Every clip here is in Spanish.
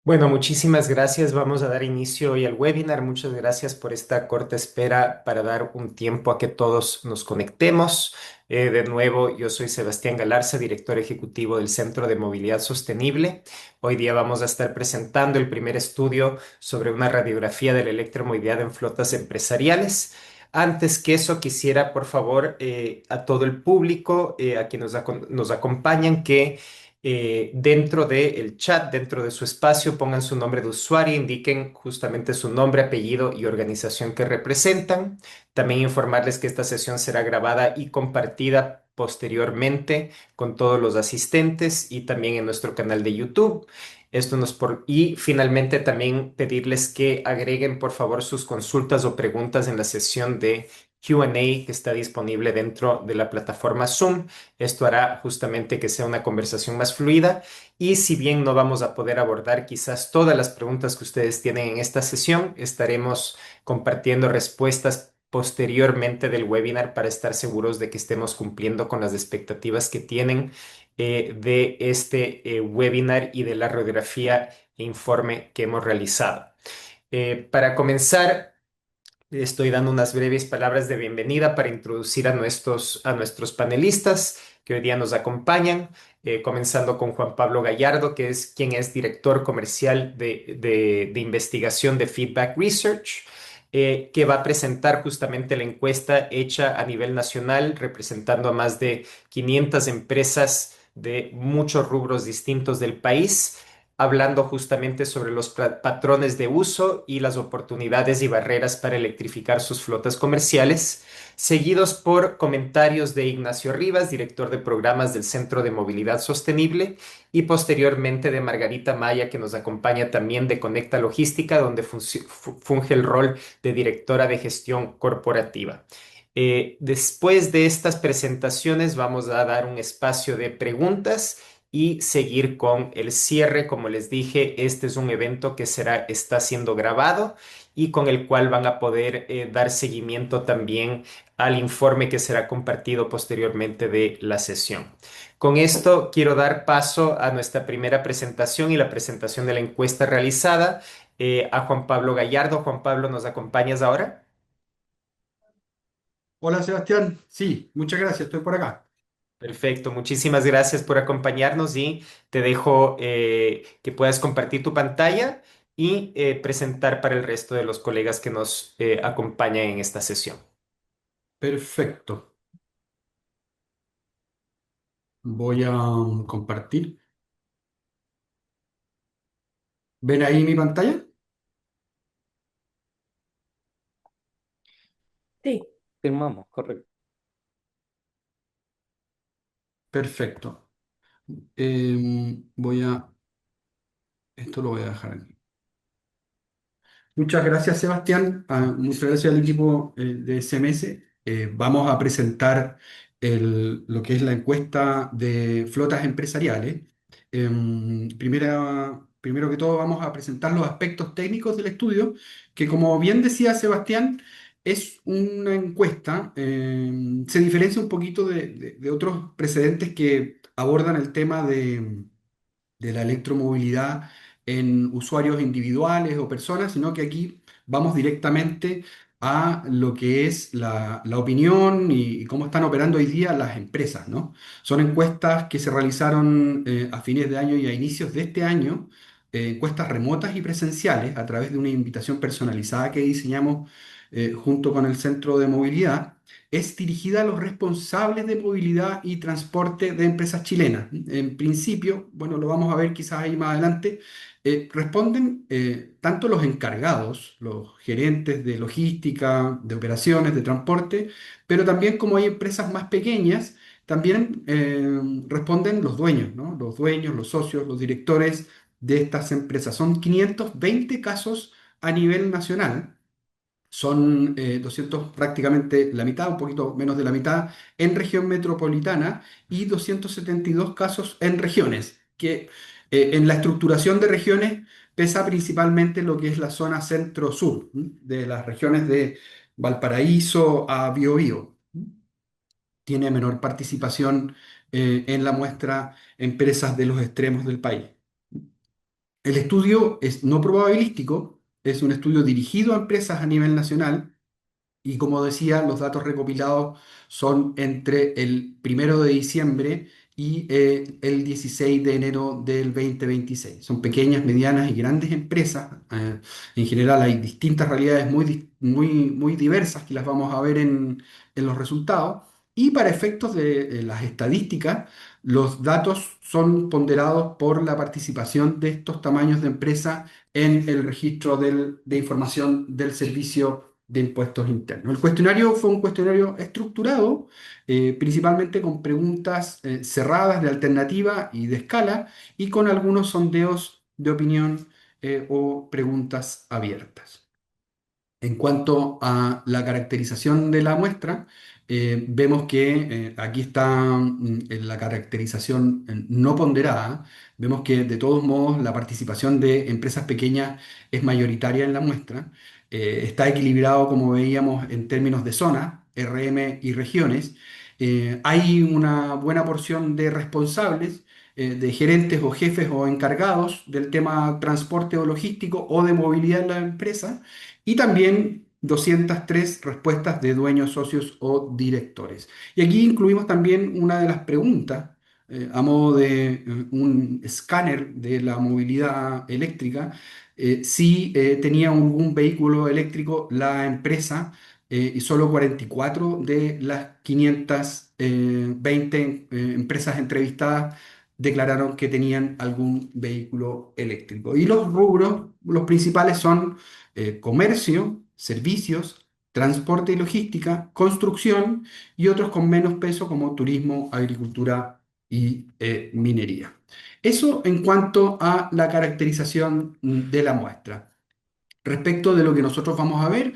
Bueno, muchísimas gracias. Vamos a dar inicio hoy al webinar. Muchas gracias por esta corta espera para dar un tiempo a que todos nos conectemos. De nuevo, yo soy Sebastián Galarza, director ejecutivo del Centro de Movilidad Sostenible. Hoy día vamos a estar presentando el primer estudio sobre una radiografía de la electromovilidad en flotas empresariales. Antes que eso, quisiera, por favor, a todo el público, a quienes nos acompañan, que dentro del chat, dentro de su espacio, pongan su nombre de usuario, indiquen justamente su nombre, apellido y organización que representan. También informarles que esta sesión será grabada y compartida posteriormente con todos los asistentes y también en nuestro canal de YouTube. Y finalmente también pedirles que agreguen por favor sus consultas o preguntas en la sesión de Q&A que está disponible dentro de la plataforma Zoom. Esto hará justamente que sea una conversación más fluida y si bien no vamos a poder abordar quizás todas las preguntas que ustedes tienen en esta sesión, estaremos compartiendo respuestas posteriormente del webinar para estar seguros de que estemos cumpliendo con las expectativas que tienen de este webinar y de la radiografía e informe que hemos realizado. Para comenzar, estoy dando unas breves palabras de bienvenida para introducir a nuestros panelistas que hoy día nos acompañan, comenzando con Juan Pablo Gallardo, que es quien es director comercial de investigación de Feedback Research, que va a presentar justamente la encuesta hecha a nivel nacional, representando a más de 500 empresas de muchos rubros distintos del país, hablando justamente sobre los patrones de uso y las oportunidades y barreras para electrificar sus flotas comerciales, seguidos por comentarios de Ignacio Rivas, director de programas del Centro de Movilidad Sostenible, y posteriormente de Margarita Maya, que nos acompaña también de Conecta Logística, donde funge el rol de directora de gestión corporativa. Después de estas presentaciones vamos a dar un espacio de preguntas y seguir con el cierre. Como les dije, este es un evento que está siendo grabado y con el cual van a poder dar seguimiento también al informe que será compartido posteriormente de la sesión. Con esto quiero dar paso a nuestra primera presentación y la presentación de la encuesta realizada a Juan Pablo Gallardo. Juan Pablo, ¿nos acompañas ahora? Hola Sebastián, sí, muchas gracias, estoy por acá. Perfecto, muchísimas gracias por acompañarnos y te dejo que puedas compartir tu pantalla y presentar para el resto de los colegas que nos acompañan en esta sesión. Perfecto, voy a compartir. ¿Ven ahí mi pantalla? Sí, firmamos, correcto. Perfecto. Esto lo voy a dejar aquí. Muchas gracias, Sebastián. Muchas gracias al equipo de SMS. Vamos a presentar lo que es la encuesta de flotas empresariales. Primero que todo, vamos a presentar los aspectos técnicos del estudio, que como bien decía Sebastián, es una encuesta. Se diferencia un poquito de otros precedentes que abordan el tema de la electromovilidad en usuarios individuales o personas, sino que aquí vamos directamente a lo que es la opinión y cómo están operando hoy día las empresas, ¿no? Son encuestas que se realizaron a fines de año y a inicios de este año, encuestas remotas y presenciales a través de una invitación personalizada que diseñamos junto con el Centro de Movilidad. Es dirigida a los responsables de movilidad y transporte de empresas chilenas. En principio, bueno, lo vamos a ver quizás ahí más adelante, responden tanto los encargados, los gerentes de logística, de operaciones, de transporte, pero también como hay empresas más pequeñas, también responden los dueños, ¿no? Los dueños, los socios, los directores de estas empresas. Son 520 casos a nivel nacional. Son 200, prácticamente la mitad, un poquito menos de la mitad, en región metropolitana y 272 casos en regiones, que en la estructuración de regiones pesa principalmente lo que es la zona centro-sur, de las regiones de Valparaíso a Biobío. Tiene menor participación en la muestra empresas de los extremos del país. El estudio es no probabilístico, es un estudio dirigido a empresas a nivel nacional y como decía, los datos recopilados son entre el 1 de diciembre y el 16 de enero del 2026. Son pequeñas, medianas y grandes empresas. En general hay distintas realidades muy diversas que las vamos a ver en los resultados. Y para efectos de las estadísticas, los datos son ponderados por la participación de estos tamaños de empresa en el registro de información del Servicio de Impuestos Internos. El cuestionario fue un cuestionario estructurado, principalmente con preguntas cerradas de alternativa y de escala, y con algunos sondeos de opinión o preguntas abiertas. En cuanto a la caracterización de la muestra, vemos que aquí está en la caracterización no ponderada. Vemos que de todos modos la participación de empresas pequeñas es mayoritaria en la muestra. Está equilibrado, como veíamos, en términos de zona, RM y regiones. Hay una buena porción de responsables, de gerentes o jefes o encargados del tema transporte o logístico o de movilidad en la empresa y también 203 respuestas de dueños, socios o directores. Y aquí incluimos también una de las preguntas a modo de un escáner de la movilidad eléctrica, si tenía algún vehículo eléctrico la empresa, y solo 44 de las 520 empresas entrevistadas declararon que tenían algún vehículo eléctrico. Y los rubros, los principales son comercio, servicios, transporte y logística, construcción y otros con menos peso como turismo, agricultura y minería. Eso en cuanto a la caracterización de la muestra. Respecto de lo que nosotros vamos a ver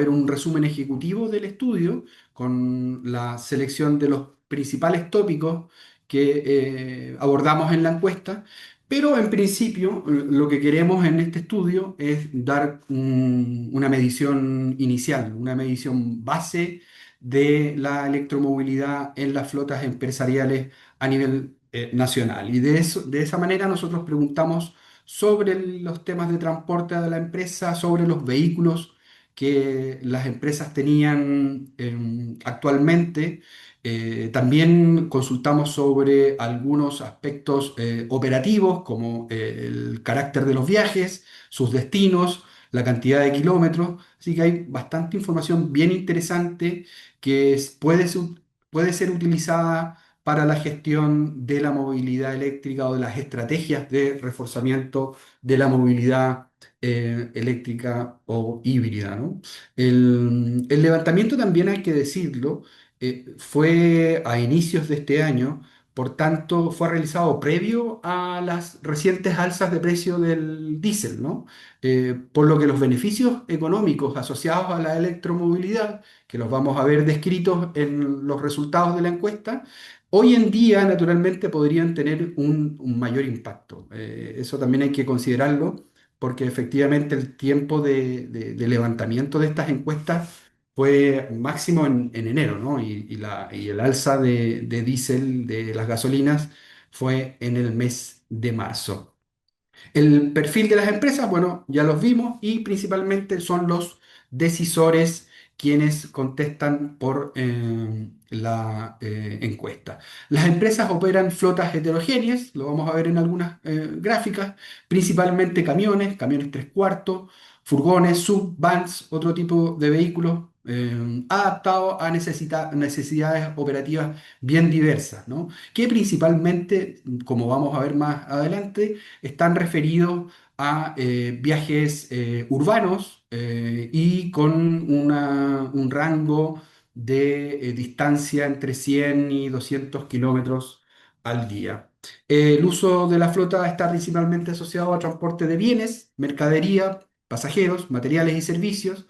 un resumen ejecutivo del estudio con la selección de los principales tópicos que abordamos en la encuesta, pero en principio lo que queremos en este estudio es dar una medición inicial, una medición base de la electromovilidad en las flotas empresariales a nivel nacional. Y de esa manera nosotros preguntamos sobre los temas de transporte de la empresa, sobre los vehículos que las empresas tenían actualmente. También consultamos sobre algunos aspectos operativos, como el carácter de los viajes, sus destinos, la cantidad de kilómetros. Así que hay bastante información bien interesante que puede ser utilizada para la gestión de la movilidad eléctrica o de las estrategias de reforzamiento de la movilidad eléctrica o híbrida, ¿no? El levantamiento también hay que decirlo, fue a inicios de este año, por tanto fue realizado previo a las recientes alzas de precio del diésel, ¿no? Por lo que los beneficios económicos asociados a la electromovilidad, que los vamos a ver descritos en los resultados de la encuesta, hoy en día, naturalmente, podrían tener un mayor impacto. Eso también hay que considerarlo, porque efectivamente el tiempo de levantamiento de estas encuestas fue máximo en enero, ¿no? Y el alza de diésel de las gasolinas fue en el mes de marzo. El perfil de las empresas, bueno, ya los vimos y principalmente son los decisores quienes contestan por la encuesta. Las empresas operan flotas heterogéneas, lo vamos a ver en algunas gráficas, principalmente camiones, camiones tres cuartos, furgones, sub, vans, otro tipo de vehículos adaptados a necesidades operativas bien diversas, ¿no? Que principalmente, como vamos a ver más adelante, están referidos a viajes urbanos y con un rango de distancia entre 100 y 200 kilómetros al día. El uso de la flota está principalmente asociado a transporte de bienes, mercadería, pasajeros, materiales y servicios,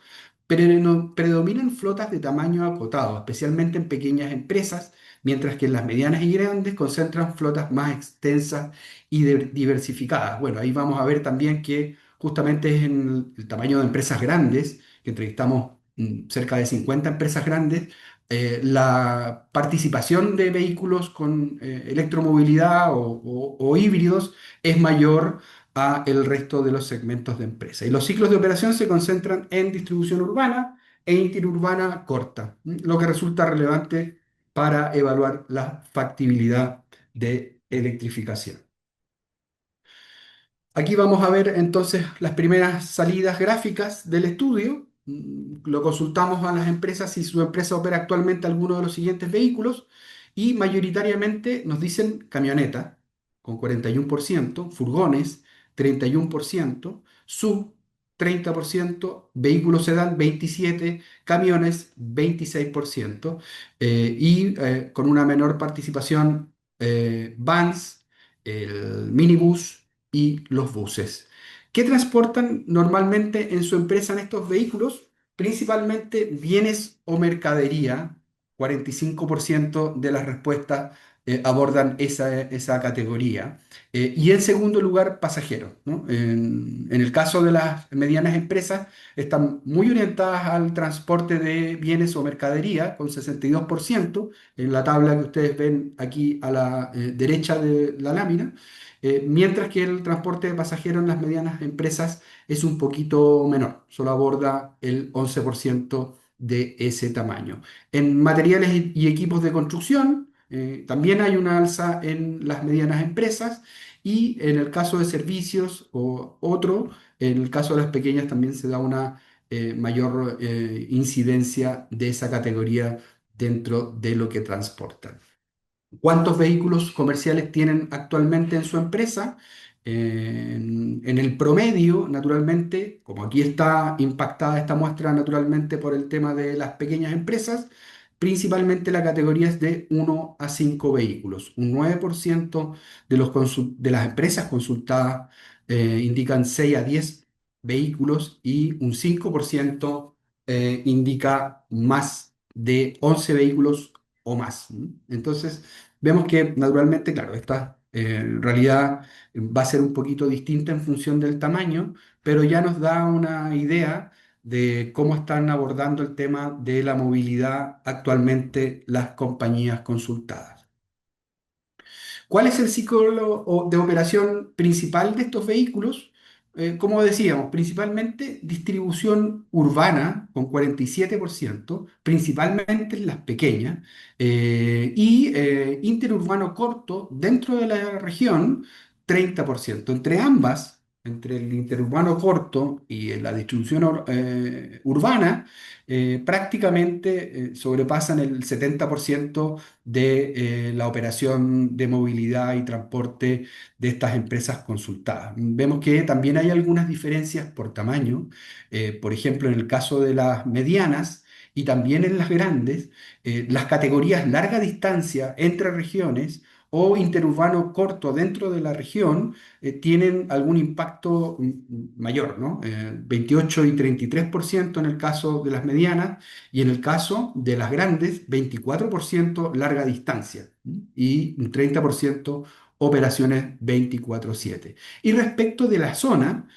pero predominan flotas de tamaño acotado, especialmente en pequeñas empresas, mientras que en las medianas y grandes concentran flotas más extensas y diversificadas. Bueno, ahí vamos a ver también que justamente es en el tamaño de empresas grandes, que entrevistamos cerca de 50 empresas grandes, la participación de vehículos con electromovilidad o híbridos es mayor a el resto de los segmentos de empresa. Y los ciclos de operación se concentran en distribución urbana e interurbana corta, lo que resulta relevante para evaluar la factibilidad de electrificación. Aquí vamos a ver entonces las primeras salidas gráficas del estudio. Lo consultamos a las empresas si su empresa opera actualmente alguno de los siguientes vehículos y mayoritariamente nos dicen camioneta con 41%, furgones 31%, sub 30%, vehículos sedán 27%, camiones 26% con una menor participación vans, el minibús y los buses. ¿Qué transportan normalmente en su empresa en estos vehículos? Principalmente bienes o mercadería. 45% de las respuestas abordan esa categoría. Y en segundo lugar, pasajeros, ¿no? En el caso de las medianas empresas, están muy orientadas al transporte de bienes o mercadería, con 62%, en la tabla que ustedes ven aquí a la derecha de la lámina. Mientras que el transporte de pasajeros en las medianas empresas es un poquito menor, solo aborda el 11% de ese tamaño. En materiales y equipos de construcción, también hay una alza en las medianas empresas y en el caso de servicios o otro, en el caso de las pequeñas también se da una mayor incidencia de esa categoría dentro de lo que transportan. ¿Cuántos vehículos comerciales tienen actualmente en su empresa? En el promedio, naturalmente, como aquí está impactada esta muestra naturalmente por el tema de las pequeñas empresas, principalmente la categoría es de 1 a 5 vehículos. Un 9% de las empresas consultadas indican 6 a 10 vehículos y un 5% indica más de 11 vehículos o más. Entonces, vemos que naturalmente, claro, esta realidad va a ser un poquito distinta en función del tamaño, pero ya nos da una idea de cómo están abordando el tema de la movilidad actualmente las compañías consultadas. ¿Cuál es el ciclo de operación principal de estos vehículos? Como decíamos, principalmente distribución urbana con 47%, principalmente en las pequeñas, y interurbano corto dentro de la región, 30%. Entre ambas, entre el interurbano corto y la distribución urbana, prácticamente sobrepasan el 70% de la operación de movilidad y transporte de estas empresas consultadas. Vemos que también hay algunas diferencias por tamaño, por ejemplo, en el caso de las medianas y también en las grandes, las categorías larga distancia entre regiones o interurbano corto dentro de la región tienen algún impacto mayor, ¿no? 28 y 33% en el caso de las medianas y en el caso de las grandes, 24% larga distancia y un 30% operaciones 24/7. Y respecto de la zona,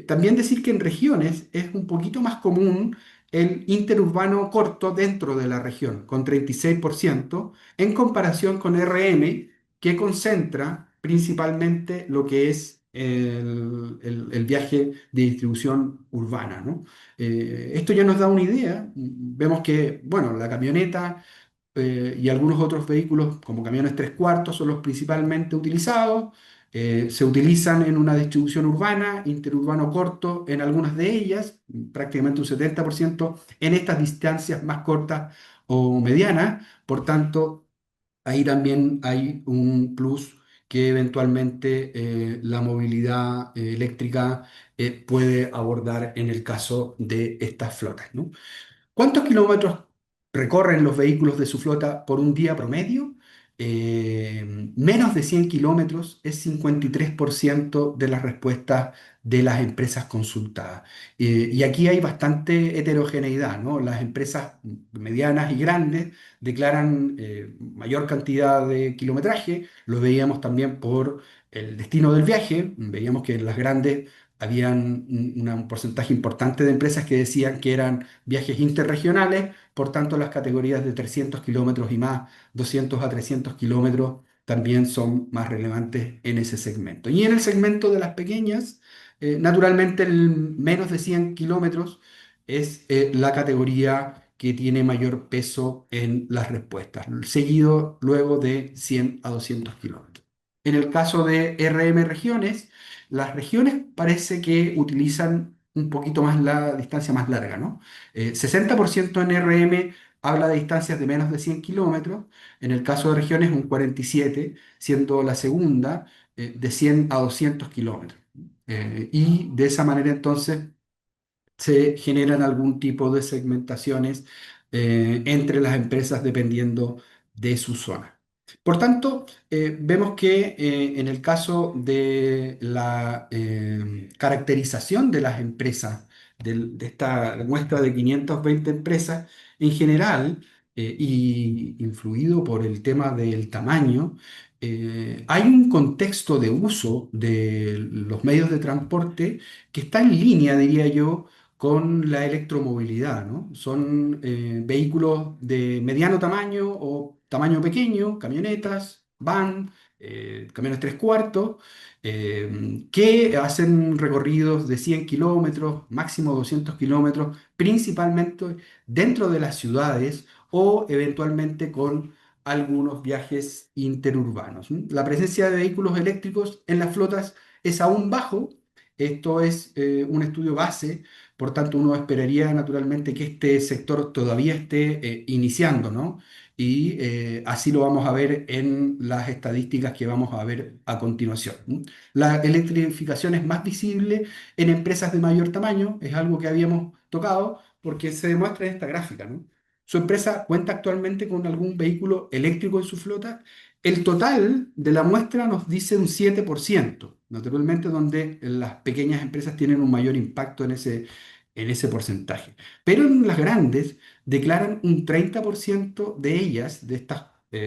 también decir que en regiones es un poquito más común el interurbano corto dentro de la región, con 36%, en comparación con RM, que concentra principalmente lo que es el viaje de distribución urbana, ¿no? Esto ya nos da una idea. Vemos que, bueno, la camioneta y algunos otros vehículos como camiones tres cuartos son los principalmente utilizados. Se utilizan en una distribución urbana, interurbano corto en algunas de ellas, prácticamente un 70% en estas distancias más cortas o medianas. Por tanto, ahí también hay un plus que eventualmente la movilidad eléctrica puede abordar en el caso de estas flotas, ¿no? ¿Cuántos kilómetros recorren los vehículos de su flota por un día promedio? Menos de 100 kilómetros es 53% de las respuestas de las empresas consultadas. Y aquí hay bastante heterogeneidad, ¿no? Las empresas medianas y grandes declaran mayor cantidad de kilometraje, lo veíamos también por el destino del viaje, veíamos que en las grandes habían un porcentaje importante de empresas que decían que eran viajes interregionales, por tanto las categorías de 300 kilómetros y más, 200 a 300 kilómetros, también son más relevantes en ese segmento. Y en el segmento de las pequeñas, naturalmente el menos de 100 kilómetros es la categoría que tiene mayor peso en las respuestas, seguido luego de 100 a 200 kilómetros. En el caso de RM regiones, las regiones parece que utilizan un poquito más la distancia más larga, ¿no? 60% en RM habla de distancias de menos de 100 kilómetros, en el caso de regiones un 47, siendo la segunda de 100 a 200 kilómetros. Y de esa manera entonces se generan algún tipo de segmentaciones entre las empresas dependiendo de su zona. Por tanto, vemos que en el caso de la caracterización de las empresas, de esta muestra de 520 empresas, en general, y influido por el tema del tamaño, hay un contexto de uso de los medios de transporte que está en línea, diría yo, con la electromovilidad, ¿no? Son vehículos de mediano tamaño o tamaño pequeño, camionetas, van, camiones tres cuartos, que hacen recorridos de 100 kilómetros, máximo 200 kilómetros, principalmente dentro de las ciudades o eventualmente con algunos viajes interurbanos. ¿M? La presencia de vehículos eléctricos en las flotas es aún bajo. Esto es un estudio base, por tanto uno esperaría naturalmente que este sector todavía esté iniciando, ¿no? Y así lo vamos a ver en las estadísticas que vamos a ver a continuación. ¿M? La electrificación es más visible en empresas de mayor tamaño, es algo que habíamos tocado porque se demuestra en esta gráfica, ¿no? Su empresa cuenta actualmente con algún vehículo eléctrico en su flota. El total de la muestra nos dice un 7%, naturalmente donde las pequeñas empresas tienen un mayor impacto en ese porcentaje. Pero en las grandes declaran un 30% de ellas, de estas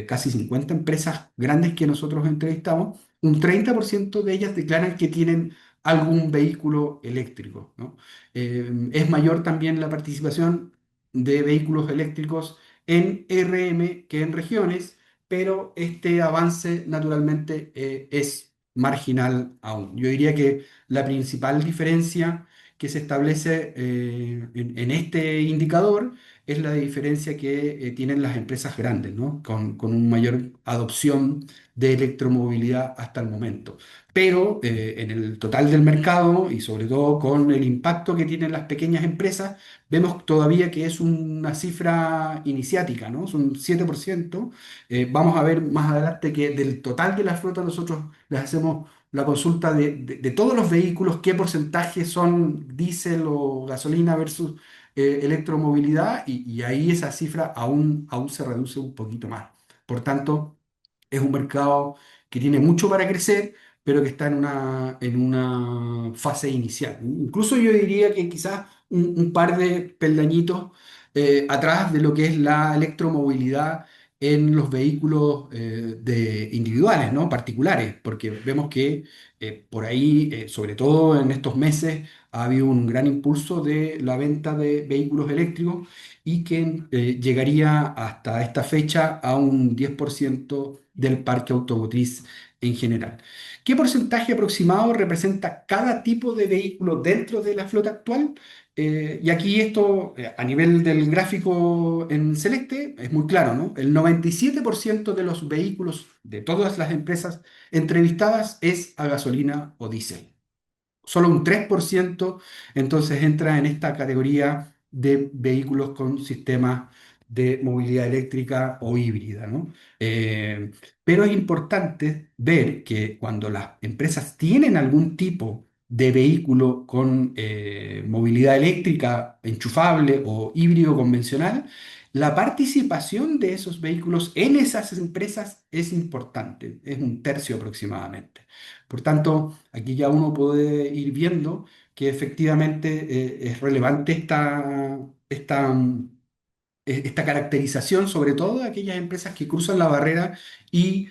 casi 50 empresas grandes que nosotros entrevistamos, un 30% de ellas declaran que tienen algún vehículo eléctrico, ¿no? Es mayor también la participación de vehículos eléctricos en RM que en regiones, pero este avance naturalmente es marginal aún. Yo diría que la principal diferencia que se establece en este indicador es la diferencia que tienen las empresas grandes, ¿no? Con una mayor adopción de electromovilidad hasta el momento. Pero en el total del mercado y sobre todo con el impacto que tienen las pequeñas empresas, vemos todavía que es una cifra iniciática, ¿no? Es un 7%. Vamos a ver más adelante que del total de la flota nosotros les hacemos la consulta de todos los vehículos, qué porcentaje son diésel o gasolina versus electromovilidad, y ahí esa cifra aún se reduce un poquito más. Por tanto, es un mercado que tiene mucho para crecer, pero que está en una fase inicial. Incluso yo diría que quizás un par de peldañitos atrás de lo que es la electromovilidad en los vehículos individuales, ¿no? Particulares, porque vemos que por ahí, sobre todo en estos meses, ha habido un gran impulso de la venta de vehículos eléctricos y que llegaría hasta esta fecha a un 10% del parque automotriz en general. ¿Qué porcentaje aproximado representa cada tipo de vehículo dentro de la flota actual? Y aquí esto, a nivel del gráfico en celeste, es muy claro, ¿no? El 97% de los vehículos de todas las empresas entrevistadas es a gasolina o diésel. Solo un 3% entonces entra en esta categoría de vehículos con sistemas de movilidad eléctrica o híbrida, ¿no? Pero es importante ver que cuando las empresas tienen algún tipo de vehículo con movilidad eléctrica enchufable o híbrido convencional, la participación de esos vehículos en esas empresas es importante, es un tercio aproximadamente. Por tanto, aquí ya uno puede ir viendo que efectivamente es relevante esta caracterización, sobre todo de aquellas empresas que cruzan la barrera y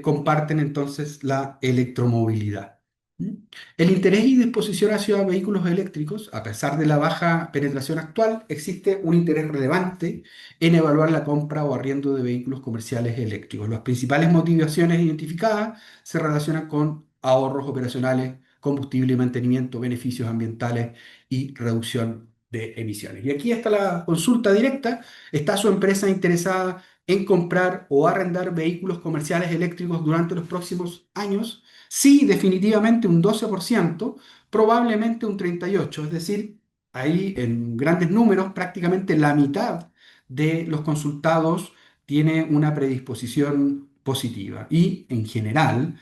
comparten entonces la electromovilidad. ¿Mm? El interés y disposición hacia vehículos eléctricos, a pesar de la baja penetración actual, existe un interés relevante en evaluar la compra o arriendo de vehículos comerciales eléctricos. Las principales motivaciones identificadas se relacionan con ahorros operacionales, combustible y mantenimiento, beneficios ambientales y reducción de emisiones. Y aquí está la consulta directa. ¿Está su empresa interesada en comprar o arrendar vehículos comerciales eléctricos durante los próximos años? Sí, definitivamente un 12%, probablemente un 38%, es decir, ahí en grandes números prácticamente la mitad de los consultados tiene una predisposición positiva y en general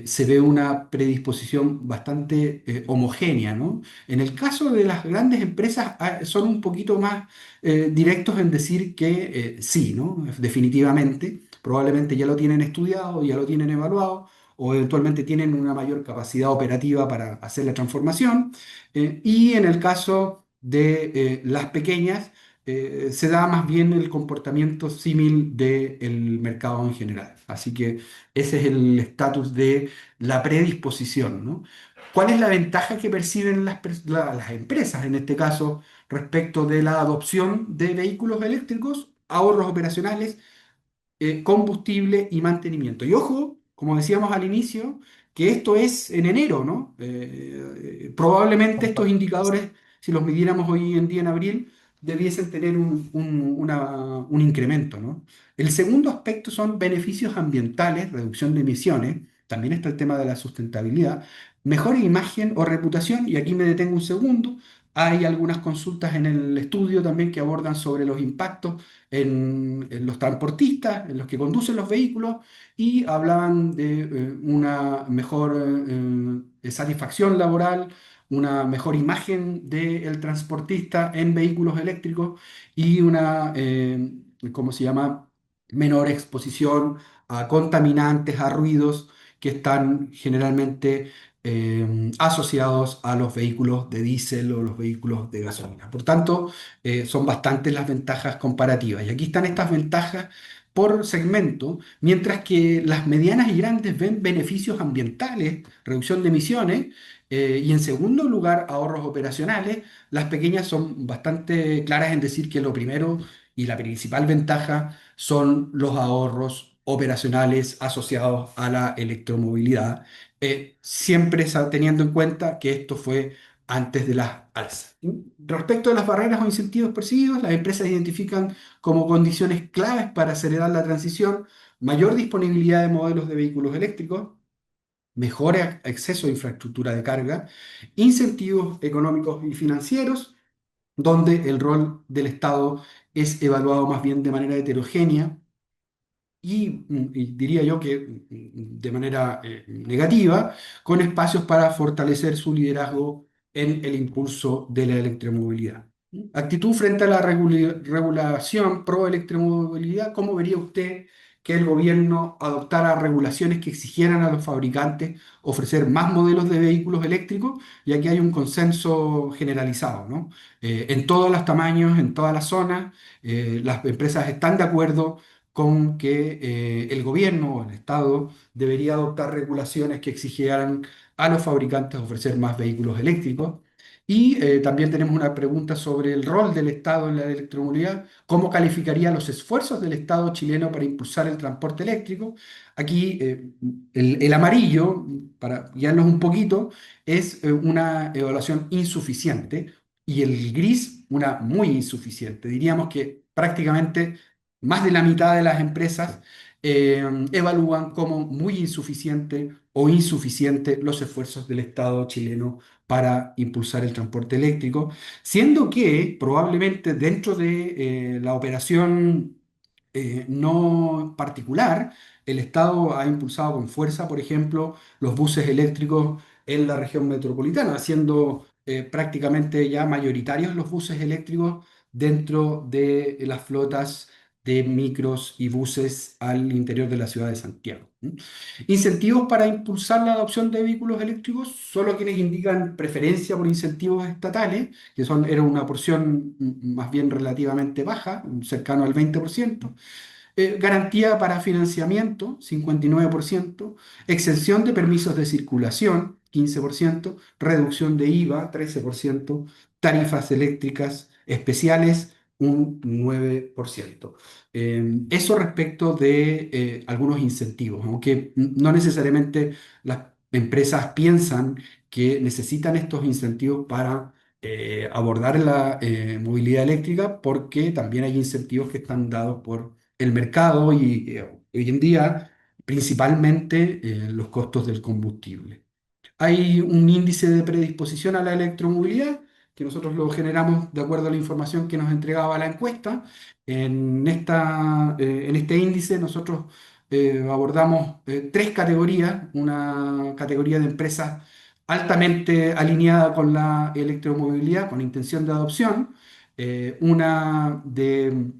se ve una predisposición bastante homogénea, ¿no? En el caso de las grandes empresas son un poquito más directos en decir que sí, ¿no? Definitivamente, probablemente ya lo tienen estudiado, ya lo tienen evaluado o eventualmente tienen una mayor capacidad operativa para hacer la transformación. Y en el caso de las pequeñas, se da más bien el comportamiento símil del mercado en general. Así que ese es el estatus de la predisposición, ¿no? ¿Cuál es la ventaja que perciben las empresas en este caso respecto de la adopción de vehículos eléctricos? Ahorros operacionales, combustible y mantenimiento. Y ojo, como decíamos al inicio, que esto es en enero, ¿no? Probablemente estos indicadores, si los midiéramos hoy en día en abril, debiesen tener un incremento, ¿no? El segundo aspecto son beneficios ambientales, reducción de emisiones. También está el tema de la sustentabilidad, mejor imagen o reputación, y aquí me detengo un segundo. Hay algunas consultas en el estudio también que abordan sobre los impactos en los transportistas, en los que conducen los vehículos, y hablaban de una mejor satisfacción laboral, una mejor imagen del transportista en vehículos eléctricos y una, ¿cómo se llama?, menor exposición a contaminantes, a ruidos que están generalmente asociados a los vehículos de diésel o los vehículos de gasolina. Por tanto, son bastantes las ventajas comparativas. Y aquí están estas ventajas por segmento, mientras que las medianas y grandes ven beneficios ambientales, reducción de emisiones, y en segundo lugar ahorros operacionales. Las pequeñas son bastante claras en decir que lo primero y la principal ventaja son los ahorros operacionales asociados a la electromovilidad, siempre teniendo en cuenta que esto fue antes de las alzas. Respecto a las barreras o incentivos percibidos, las empresas identifican como condiciones claves para acelerar la transición mayor disponibilidad de modelos de vehículos eléctricos, mejor acceso a infraestructura de carga, incentivos económicos y financieros, donde el rol del Estado es evaluado más bien de manera heterogénea y diría yo que de manera negativa, con espacios para fortalecer su liderazgo en el impulso de la electromovilidad. Actitud frente a la regulación pro electromovilidad. ¿Cómo vería usted que el gobierno adoptara regulaciones que exigieran a los fabricantes ofrecer más modelos de vehículos eléctricos? Y aquí hay un consenso generalizado, ¿no? En todos los tamaños, en todas las zonas, las empresas están de acuerdo con que el gobierno o el Estado debería adoptar regulaciones que exigieran a los fabricantes ofrecer más vehículos eléctricos. Y también tenemos una pregunta sobre el rol del Estado en la electromovilidad. ¿Cómo calificaría los esfuerzos del Estado chileno para impulsar el transporte eléctrico? Aquí el amarillo, para guiarnos un poquito, es una evaluación insuficiente y el gris una muy insuficiente. Diríamos que prácticamente más de la mitad de las empresas evalúan como muy insuficiente o insuficiente los esfuerzos del Estado chileno para impulsar el transporte eléctrico, siendo que probablemente dentro de la operación no particular, el Estado ha impulsado con fuerza, por ejemplo, los buses eléctricos en la región metropolitana, haciendo prácticamente ya mayoritarios los buses eléctricos dentro de las flotas de micros y buses al interior de la ciudad de Santiago. Incentivos para impulsar la adopción de vehículos eléctricos, solo quienes indican preferencia por incentivos estatales, que era una porción más bien relativamente baja, cercano al 20%. Garantía para financiamiento, 59%. Exención de permisos de circulación, 15%, reducción de IVA, 13%, tarifas eléctricas especiales, un 9%. Eso respecto de algunos incentivos, aunque no necesariamente las empresas piensan que necesitan estos incentivos para abordar la movilidad eléctrica, porque también hay incentivos que están dados por el mercado y hoy en día principalmente los costos del combustible. Hay un índice de predisposición a la electromovilidad que nosotros lo generamos de acuerdo a la información que nos entregaba la encuesta. En este índice nosotros abordamos tres categorías. Una categoría de empresas altamente alineada con la electromovilidad, con intención de adopción. Una de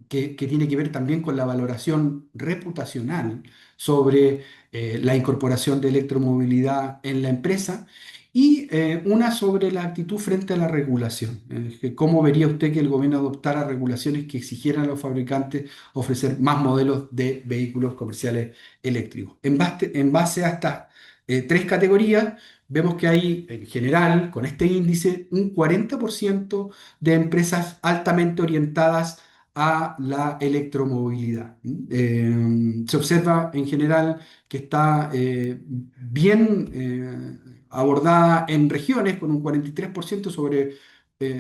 que tiene que ver también con la valoración reputacional sobre la incorporación de electromovilidad en la empresa y una sobre la actitud frente a la regulación. Que ¿Cómo vería usted que el gobierno adoptara regulaciones que exigieran a los fabricantes ofrecer más modelos de vehículos comerciales eléctricos? En base a estas tres categorías, vemos que hay en general, con este índice, un 40% de empresas altamente orientadas a la electromovilidad. Se observa en general que está bien abordada en regiones con un 43%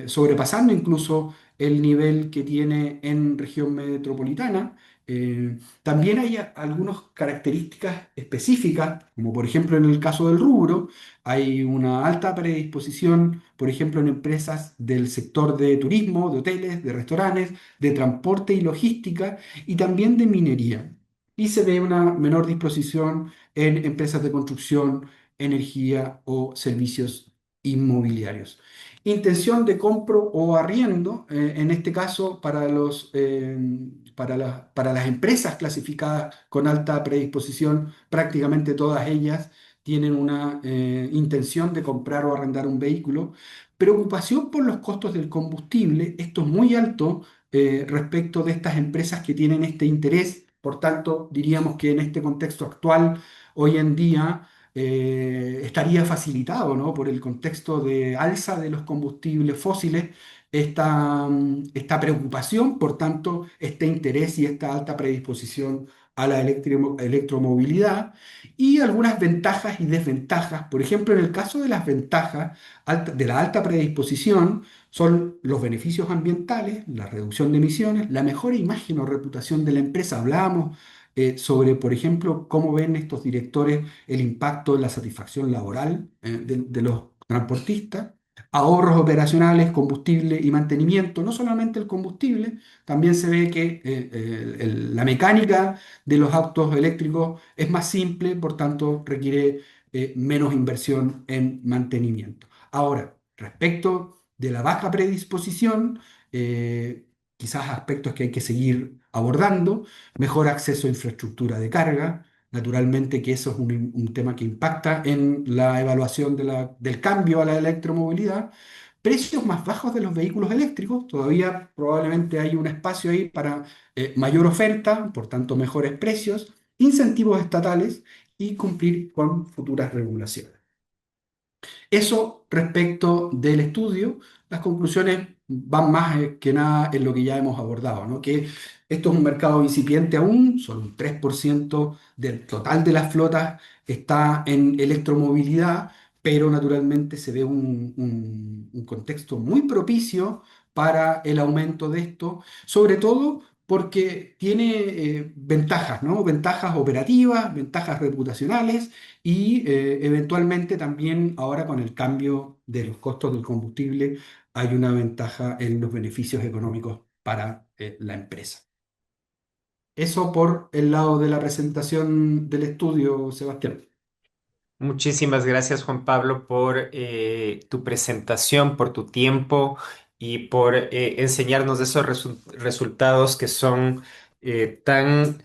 sobrepasando incluso el nivel que tiene en región metropolitana. También hay algunas características específicas, como por ejemplo en el caso del rubro, hay una alta predisposición, por ejemplo, en empresas del sector de turismo, de hoteles, de restaurantes, de transporte y logística y también de minería. Y se ve una menor disposición en empresas de construcción, energía o servicios inmobiliarios. Intención de compro o arriendo, en este caso para las empresas clasificadas con alta predisposición, prácticamente todas ellas tienen una intención de comprar o arrendar un vehículo. Preocupación por los costos del combustible, esto es muy alto respecto de estas empresas que tienen este interés. Por tanto, diríamos que en este contexto actual, hoy en día, estaría facilitado, ¿no? Por el contexto de alza de los combustibles fósiles, esta preocupación, por tanto, este interés y esta alta predisposición a la electromovilidad y algunas ventajas y desventajas. Por ejemplo, en el caso de las ventajas de la alta predisposición, son los beneficios ambientales, la reducción de emisiones, la mejor imagen o reputación de la empresa. Hablábamos sobre, por ejemplo, cómo ven estos directores el impacto en la satisfacción laboral de los transportistas, ahorros operacionales, combustible y mantenimiento, no solamente el combustible, también se ve que la mecánica de los autos eléctricos es más simple, por tanto requiere menos inversión en mantenimiento. Ahora, respecto de la baja predisposición, quizás aspectos que hay que seguir abordando, mejor acceso a infraestructura de carga, naturalmente que eso es un tema que impacta en la evaluación del cambio a la electromovilidad. Precios más bajos de los vehículos eléctricos, todavía probablemente hay un espacio ahí para mayor oferta, por tanto mejores precios, incentivos estatales y cumplir con futuras regulaciones. Eso respecto del estudio, las conclusiones van más que nada en lo que ya hemos abordado, ¿no? Que esto es un mercado incipiente aún, solo un 3% del total de las flotas está en electromovilidad, pero naturalmente se ve un contexto muy propicio para el aumento de esto, sobre todo porque tiene ventajas, ¿no? Ventajas operativas, ventajas reputacionales y eventualmente también ahora con el cambio de los costos del combustible hay una ventaja en los beneficios económicos para la empresa. Eso por el lado de la presentación del estudio, Sebastián. Muchísimas gracias, Juan Pablo, por tu presentación, por tu tiempo y por enseñarnos de esos resultados que son tan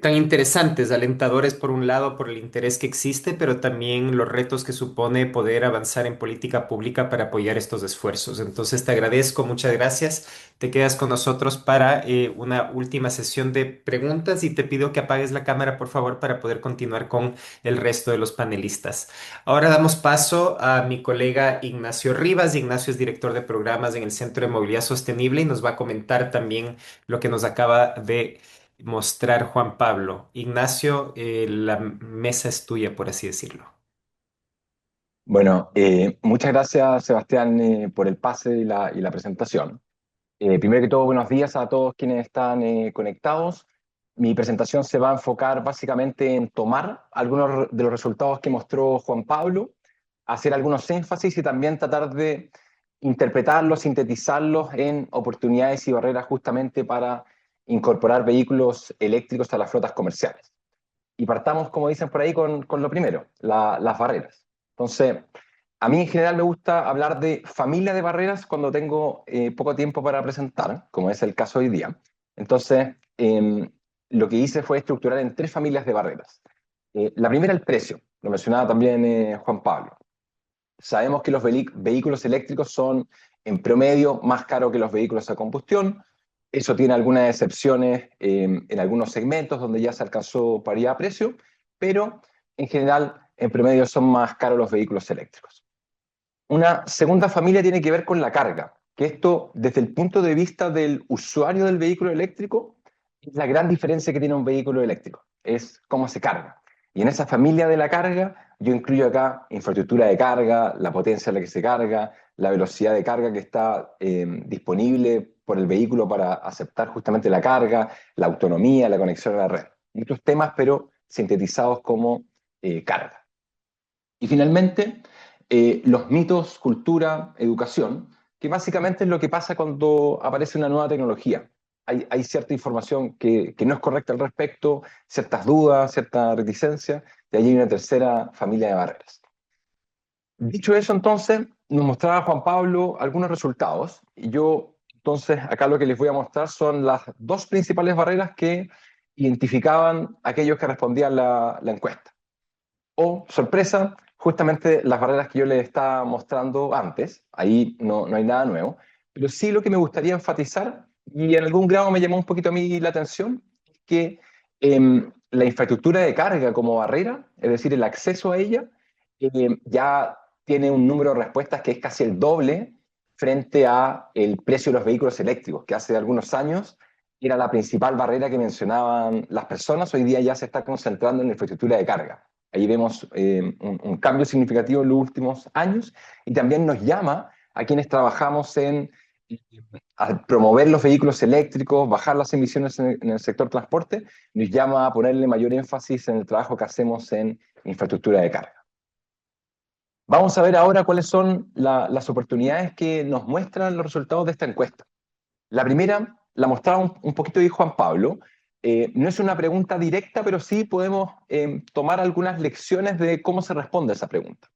tan interesantes, alentadores por un lado por el interés que existe, pero también los retos que supone poder avanzar en política pública para apoyar estos esfuerzos. Entonces te agradezco, muchas gracias. Te quedas con nosotros para una última sesión de preguntas y te pido que apagues la cámara, por favor, para poder continuar con el resto de los panelistas. Ahora damos paso a mi colega Ignacio Rivas. Ignacio es director de programas en el Centro de Movilidad Sostenible y nos va a comentar también lo que nos acaba de mostrar Juan Pablo. Ignacio, la mesa es tuya, por así decirlo. Bueno, muchas gracias, Sebastián, por el pase y la presentación. Primero que todo, buenos días a todos quienes están conectados. Mi presentación se va a enfocar básicamente en tomar algunos de los resultados que mostró Juan Pablo, hacer algunos énfasis y también tratar de interpretarlos, sintetizarlos en oportunidades y barreras justamente para incorporar vehículos eléctricos a las flotas comerciales. Y partamos, como dicen por ahí, con lo primero, las barreras. Entonces, a mí en general me gusta hablar de familia de barreras cuando tengo poco tiempo para presentar, como es el caso hoy día. Entonces, lo que hice fue estructurar en tres familias de barreras. La primera, el precio, lo mencionaba también Juan Pablo. Sabemos que los vehículos eléctricos son en promedio más caros que los vehículos a combustión. Eso tiene algunas excepciones en algunos segmentos donde ya se alcanzó paridad a precio, pero en general, en promedio son más caros los vehículos eléctricos. Una segunda familia tiene que ver con la carga, que esto desde el punto de vista del usuario del vehículo eléctrico es la gran diferencia que tiene un vehículo eléctrico, es cómo se carga. Y en esa familia de la carga yo incluyo acá infraestructura de carga, la potencia a la que se carga, la velocidad de carga que está disponible por el vehículo para aceptar justamente la carga, la autonomía, la conexión a la red. Muchos temas, pero sintetizados como carga. Y finalmente, los mitos, cultura, educación, que básicamente es lo que pasa cuando aparece una nueva tecnología. Hay cierta información que no es correcta al respecto, ciertas dudas, cierta reticencia, y allí hay una tercera familia de barreras. Dicho eso, entonces, nos mostraba Juan Pablo algunos resultados, y yo, entonces, acá lo que les voy a mostrar son las dos principales barreras que identificaban aquellos que respondían la encuesta. O, sorpresa, justamente las barreras que yo les estaba mostrando antes, ahí no hay nada nuevo, pero sí lo que me gustaría enfatizar, y en algún grado me llamó un poquito a mí la atención, es que la infraestructura de carga como barrera, es decir, el acceso a ella, ya tiene un número de respuestas que es casi el doble frente a el precio de los vehículos eléctricos, que hace algunos años era la principal barrera que mencionaban las personas, hoy día ya se está concentrando en la infraestructura de carga. Ahí vemos un cambio significativo en los últimos años y también nos llama a quienes trabajamos en a promover los vehículos eléctricos, bajar las emisiones en el sector transporte, nos llama a ponerle mayor énfasis en el trabajo que hacemos en infraestructura de carga. Vamos a ver ahora cuáles son las oportunidades que nos muestran los resultados de esta encuesta. La primera la mostraba un poquito de Juan Pablo. No es una pregunta directa, pero sí podemos tomar algunas lecciones de cómo se responde a esa pregunta.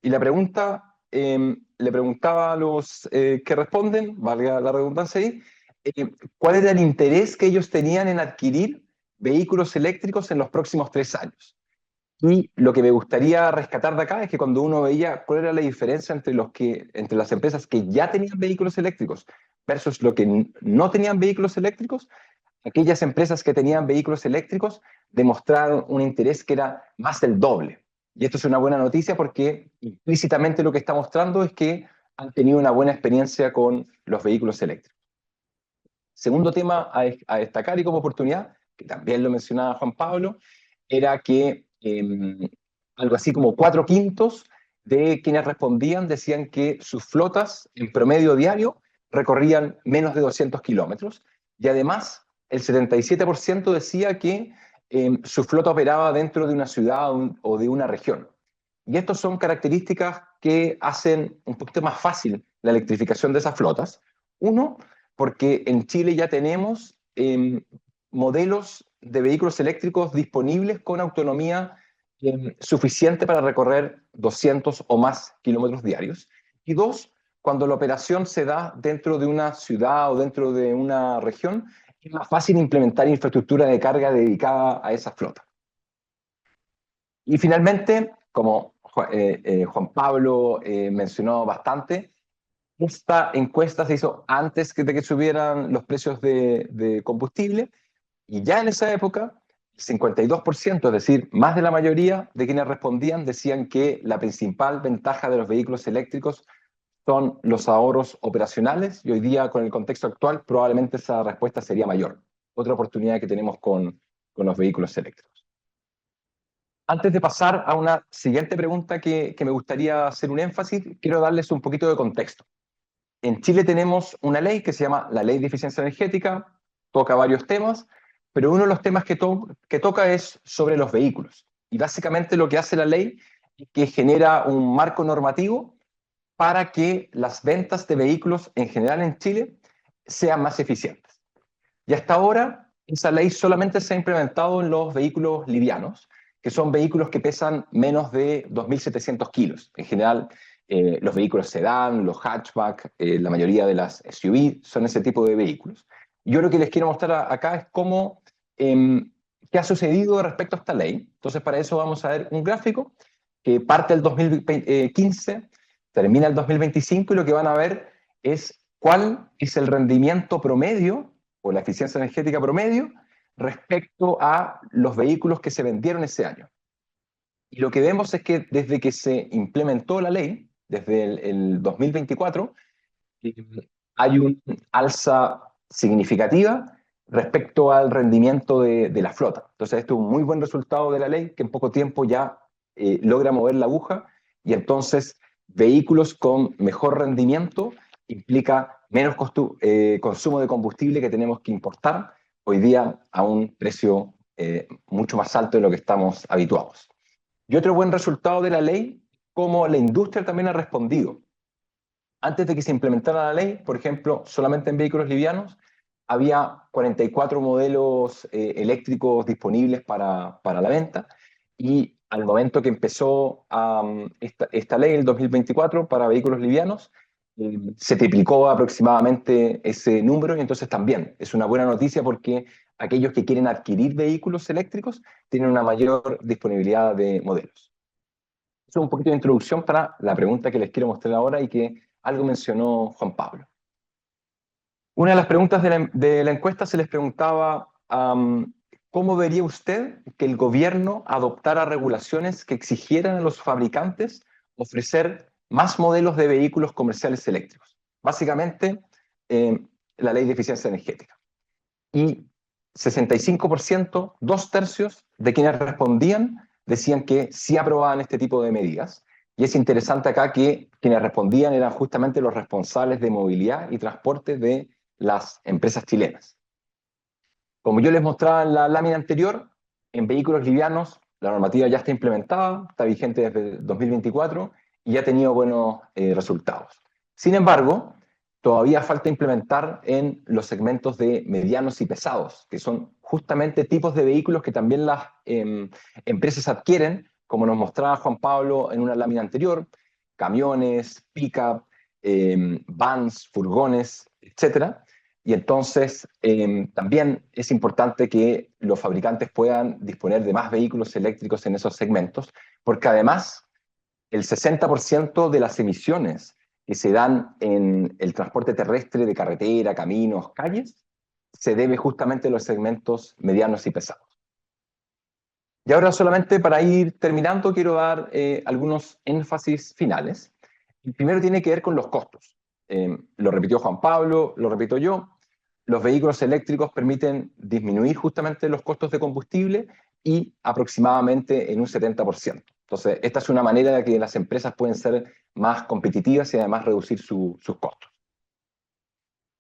Y la pregunta le preguntaba a los que responden, valga la redundancia ahí, cuál era el interés que ellos tenían en adquirir vehículos eléctricos en los próximos 3 años. Y lo que me gustaría rescatar de acá es que cuando uno veía cuál era la diferencia entre las empresas que ya tenían vehículos eléctricos versus lo que no tenían vehículos eléctricos, aquellas empresas que tenían vehículos eléctricos demostraron un interés que era más del doble. Y esto es una buena noticia porque implícitamente lo que está mostrando es que han tenido una buena experiencia con los vehículos eléctricos. Segundo tema a destacar y como oportunidad, que también lo mencionaba Juan Pablo, era que algo así como 4/5 de quienes respondían decían que sus flotas en promedio diario recorrían menos de 200 kilómetros y además el 77% decía que su flota operaba dentro de una ciudad o de una región. Y estas son características que hacen un poquito más fácil la electrificación de esas flotas. Uno, porque en Chile ya tenemos modelos de vehículos eléctricos disponibles con autonomía suficiente para recorrer 200 o más kilómetros diarios. Y dos, cuando la operación se da dentro de una ciudad o dentro de una región es más fácil implementar infraestructura de carga dedicada a esa flota. Y finalmente, como Juan Pablo mencionó bastante, esta encuesta se hizo antes de que subieran los precios de combustible, y ya en esa época, el 52%, es decir, más de la mayoría de quienes respondían, decían que la principal ventaja de los vehículos eléctricos son los ahorros operacionales, y hoy día, con el contexto actual, probablemente esa respuesta sería mayor. Otra oportunidad que tenemos con los vehículos eléctricos. Antes de pasar a una siguiente pregunta que me gustaría hacer un énfasis, quiero darles un poquito de contexto. En Chile tenemos una ley que se llama la Ley de Eficiencia Energética, toca varios temas, pero uno de los temas que toca es sobre los vehículos. Y básicamente lo que hace la ley es que genera un marco normativo para que las ventas de vehículos en general en Chile sean más eficientes. Y hasta ahora esa ley solamente se ha implementado en los vehículos livianos, que son vehículos que pesan menos de 2.700 kilos. En general, los vehículos sedán, los hatchback, la mayoría de las SUV son ese tipo de vehículos. Yo lo que les quiero mostrar acá es cómo, qué ha sucedido respecto a esta ley. Entonces, para eso vamos a ver un gráfico que parte del 2015, termina el 2025, y lo que van a ver es cuál es el rendimiento promedio o la eficiencia energética promedio respecto a los vehículos que se vendieron ese año. Y lo que vemos es que desde que se implementó la ley, desde el 2024, hay un alza significativa respecto al rendimiento de la flota. Entonces, esto es un muy buen resultado de la ley, que en poco tiempo ya logra mover la aguja, y entonces vehículos con mejor rendimiento implica menos consumo de combustible que tenemos que importar hoy día a un precio mucho más alto de lo que estamos habituados. Y otro buen resultado de la ley, como la industria también ha respondido. Antes de que se implementara la ley, por ejemplo, solamente en vehículos livianos, había 44 modelos eléctricos disponibles para la venta, y al momento que empezó esta ley, el 2024, para vehículos livianos, se triplicó aproximadamente ese número, y entonces también es una buena noticia porque aquellos que quieren adquirir vehículos eléctricos tienen una mayor disponibilidad de modelos. Eso es un poquito de introducción para la pregunta que les quiero mostrar ahora y que algo mencionó Juan Pablo. Una de las preguntas de la encuesta se les preguntaba, ¿cómo vería usted que el gobierno adoptara regulaciones que exigieran a los fabricantes ofrecer más modelos de vehículos comerciales eléctricos? Básicamente, la ley de eficiencia energética. Y 65%, 2/3 de quienes respondían, decían que sí aprobaban este tipo de medidas. Y es interesante acá que quienes respondían eran justamente los responsables de movilidad y transporte de las empresas chilenas. Como yo les mostraba en la lámina anterior, en vehículos livianos la normativa ya está implementada, está vigente desde 2024 y ya ha tenido buenos resultados. Sin embargo, todavía falta implementar en los segmentos de medianos y pesados, que son justamente tipos de vehículos que también las empresas adquieren, como nos mostraba Juan Pablo en una lámina anterior: camiones, pick-up, vans, furgones, etc. Y entonces también es importante que los fabricantes puedan disponer de más vehículos eléctricos en esos segmentos, porque además el 60% de las emisiones que se dan en el transporte terrestre de carretera, caminos, calles, se debe justamente a los segmentos medianos y pesados. Y ahora, solamente para ir terminando, quiero dar algunos énfasis finales. El primero tiene que ver con los costos. Lo repitió Juan Pablo, lo repito yo. Los vehículos eléctricos permiten disminuir justamente los costos de combustible y aproximadamente en un 70%. Entonces, esta es una manera de que las empresas pueden ser más competitivas y además reducir sus costos.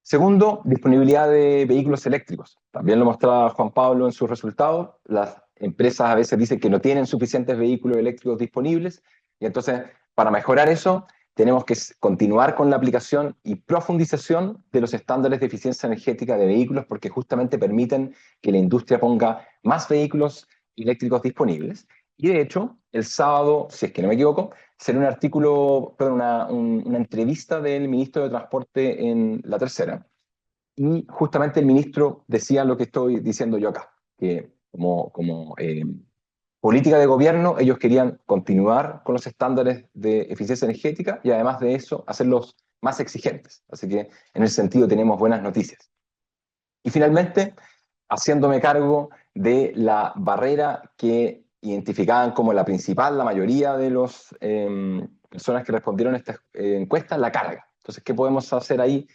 Segundo, disponibilidad de vehículos eléctricos. También lo mostraba Juan Pablo en sus resultados. Las empresas a veces dicen que no tienen suficientes vehículos eléctricos disponibles, y entonces, para mejorar eso, tenemos que continuar con la aplicación y profundización de los estándares de eficiencia energética de vehículos, porque justamente permiten que la industria ponga más vehículos eléctricos disponibles. Y de hecho, el sábado, si es que no me equivoco, será un artículo, perdón, una entrevista del ministro de Transporte en La Tercera, Y justamente el ministro decía lo que estoy diciendo yo acá, que como política de gobierno ellos querían continuar con los estándares de eficiencia energética y además de eso hacerlos más exigentes. Así que en ese sentido tenemos buenas noticias. Y finalmente, haciéndome cargo de la barrera que identificaban como la principal, la mayoría de las personas que respondieron a esta encuesta, la carga. Entonces, ¿qué podemos hacer ahí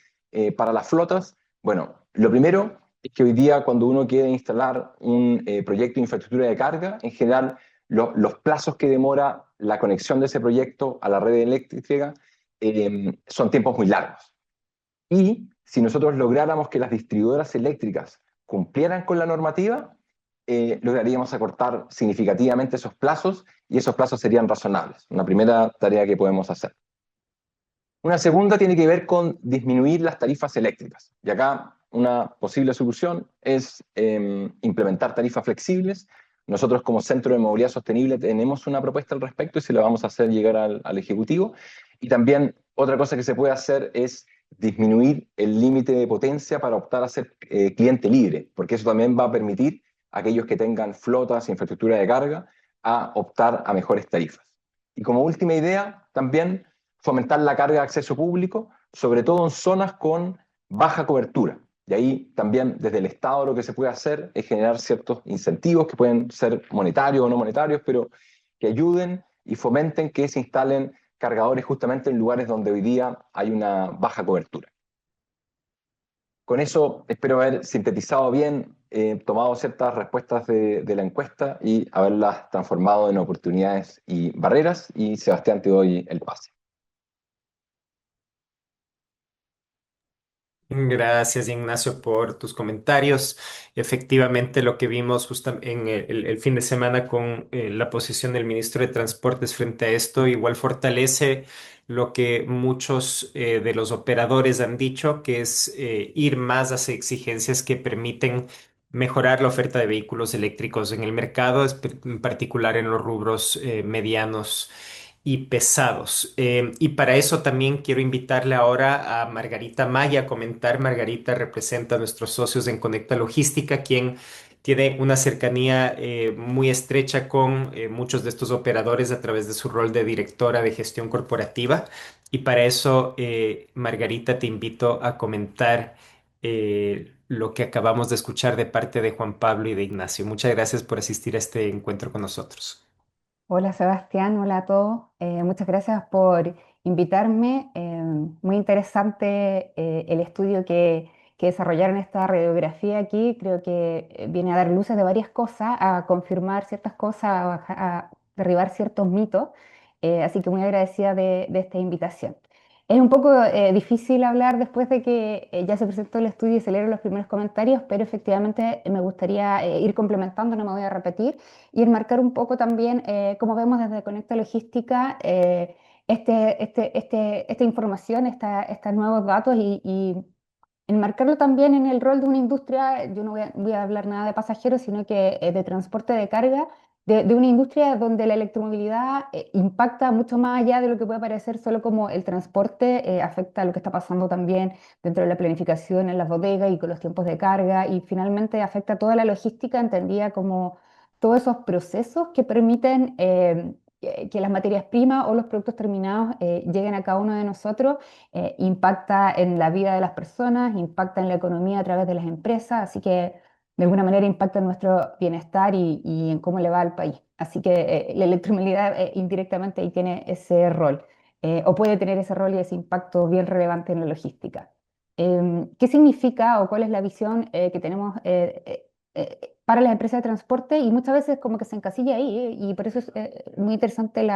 para las flotas? Bueno, lo primero es que hoy día cuando uno quiere instalar un proyecto de infraestructura de carga, en general los plazos que demora la conexión de ese proyecto a la red eléctrica son tiempos muy largos. Y si nosotros lográramos que las distribuidoras eléctricas cumplieran con la normativa, lograríamos acortar significativamente esos plazos y esos plazos serían razonables. Una primera tarea que podemos hacer. Una segunda tiene que ver con disminuir las tarifas eléctricas. Y acá una posible solución es implementar tarifas flexibles. Nosotros como Centro de Movilidad Sostenible tenemos una propuesta al respecto y se la vamos a hacer llegar al Ejecutivo. Y también otra cosa que se puede hacer es disminuir el límite de potencia para optar a ser cliente libre, porque eso también va a permitir a aquellos que tengan flotas, infraestructura de carga, a optar a mejores tarifas. Y como última idea, también fomentar la carga de acceso público, sobre todo en zonas con baja cobertura. Y ahí también desde el Estado lo que se puede hacer es generar ciertos incentivos que pueden ser monetarios o no monetarios, pero que ayuden y fomenten que se instalen cargadores justamente en lugares donde hoy día hay una baja cobertura. Con eso espero haber sintetizado bien, tomado ciertas respuestas de la encuesta y haberlas transformado en oportunidades y barreras. Y Sebastián, te doy el pase. Gracias, Ignacio, por tus comentarios. Efectivamente, lo que vimos en el fin de semana con la posición del ministro de Transportes frente a esto, igual fortalece lo que muchos de los operadores han dicho, que es ir más hacia exigencias que permiten mejorar la oferta de vehículos eléctricos en el mercado, en particular en los rubros medianos y pesados. Y para eso también quiero invitarle ahora a Margarita Maya a comentar. Margarita representa a nuestros socios en Conecta Logística, quien tiene una cercanía muy estrecha con muchos de estos operadores a través de su rol de directora de gestión corporativa. Y para eso, Margarita, te invito a comentar lo que acabamos de escuchar de parte de Juan Pablo y de Ignacio. Muchas gracias por asistir a este encuentro con nosotros. Hola Sebastián, hola a todos. Muchas gracias por invitarme. Muy interesante el estudio que desarrollaron esta radiografía aquí. Creo que viene a dar luces de varias cosas, a confirmar ciertas cosas, a derribar ciertos mitos. Así que muy agradecida de esta invitación. Es un poco difícil hablar después de que ya se presentó el estudio y se leyeron los primeros comentarios, pero efectivamente me gustaría ir complementando, no me voy a repetir y enmarcar un poco también, como vemos desde Conecta Logística, esta información, estos nuevos datos y enmarcarlo también en el rol de una industria. Yo no voy a hablar nada de pasajeros, sino que de transporte de carga, de una industria donde la electromovilidad impacta mucho más allá de lo que puede parecer solo como el transporte, afecta a lo que está pasando también dentro de la planificación en las bodegas y con los tiempos de carga, y finalmente afecta a toda la logística entendida como todos esos procesos que permiten que las materias primas o los productos terminados lleguen a cada uno de nosotros. Impacta en la vida de las personas, impacta en la economía a través de las empresas, así que de alguna manera impacta en nuestro bienestar y en cómo le va al país. Así que la electromovilidad indirectamente ahí tiene ese rol, o puede tener ese rol y ese impacto bien relevante en la logística. ¿Qué significa o cuál es la visión que tenemos para las empresas de transporte? Y muchas veces como que se encasilla ahí, y por eso es muy interesante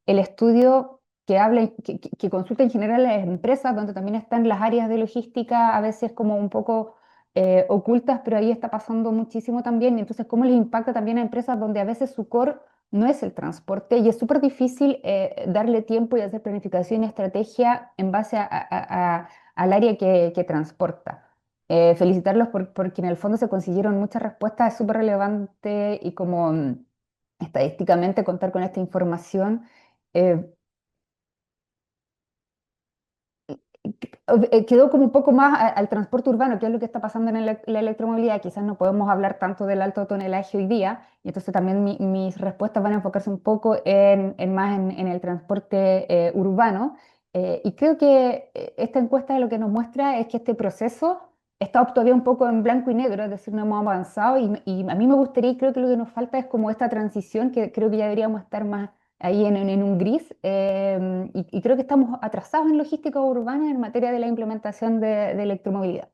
el estudio que habla, que consulta en general a las empresas, donde también están las áreas de logística, a veces como un poco ocultas, pero ahí está pasando muchísimo también. Y entonces, ¿cómo les impacta también a empresas donde a veces su core no es el transporte y es súper difícil darle tiempo y hacer planificación y estrategia en base al área que transporta? Felicitarlos porque en el fondo se consiguieron muchas respuestas, es súper relevante y como estadísticamente contar con esta información. eh, quedó como un poco más al transporte urbano, que es lo que está pasando en la electromovilidad. Quizás no podemos hablar tanto del alto tonelaje hoy día, y entonces también mis respuestas van a enfocarse un poco en el transporte urbano. Y creo que esta encuesta lo que nos muestra es que este proceso está todavía un poco en blanco y negro, es decir, no hemos avanzado, y a mí me gustaría, y creo que lo que nos falta es como esta transición, que creo que ya deberíamos estar más ahí en un gris, y creo que estamos atrasados en logística urbana en materia de la implementación de electromovilidad.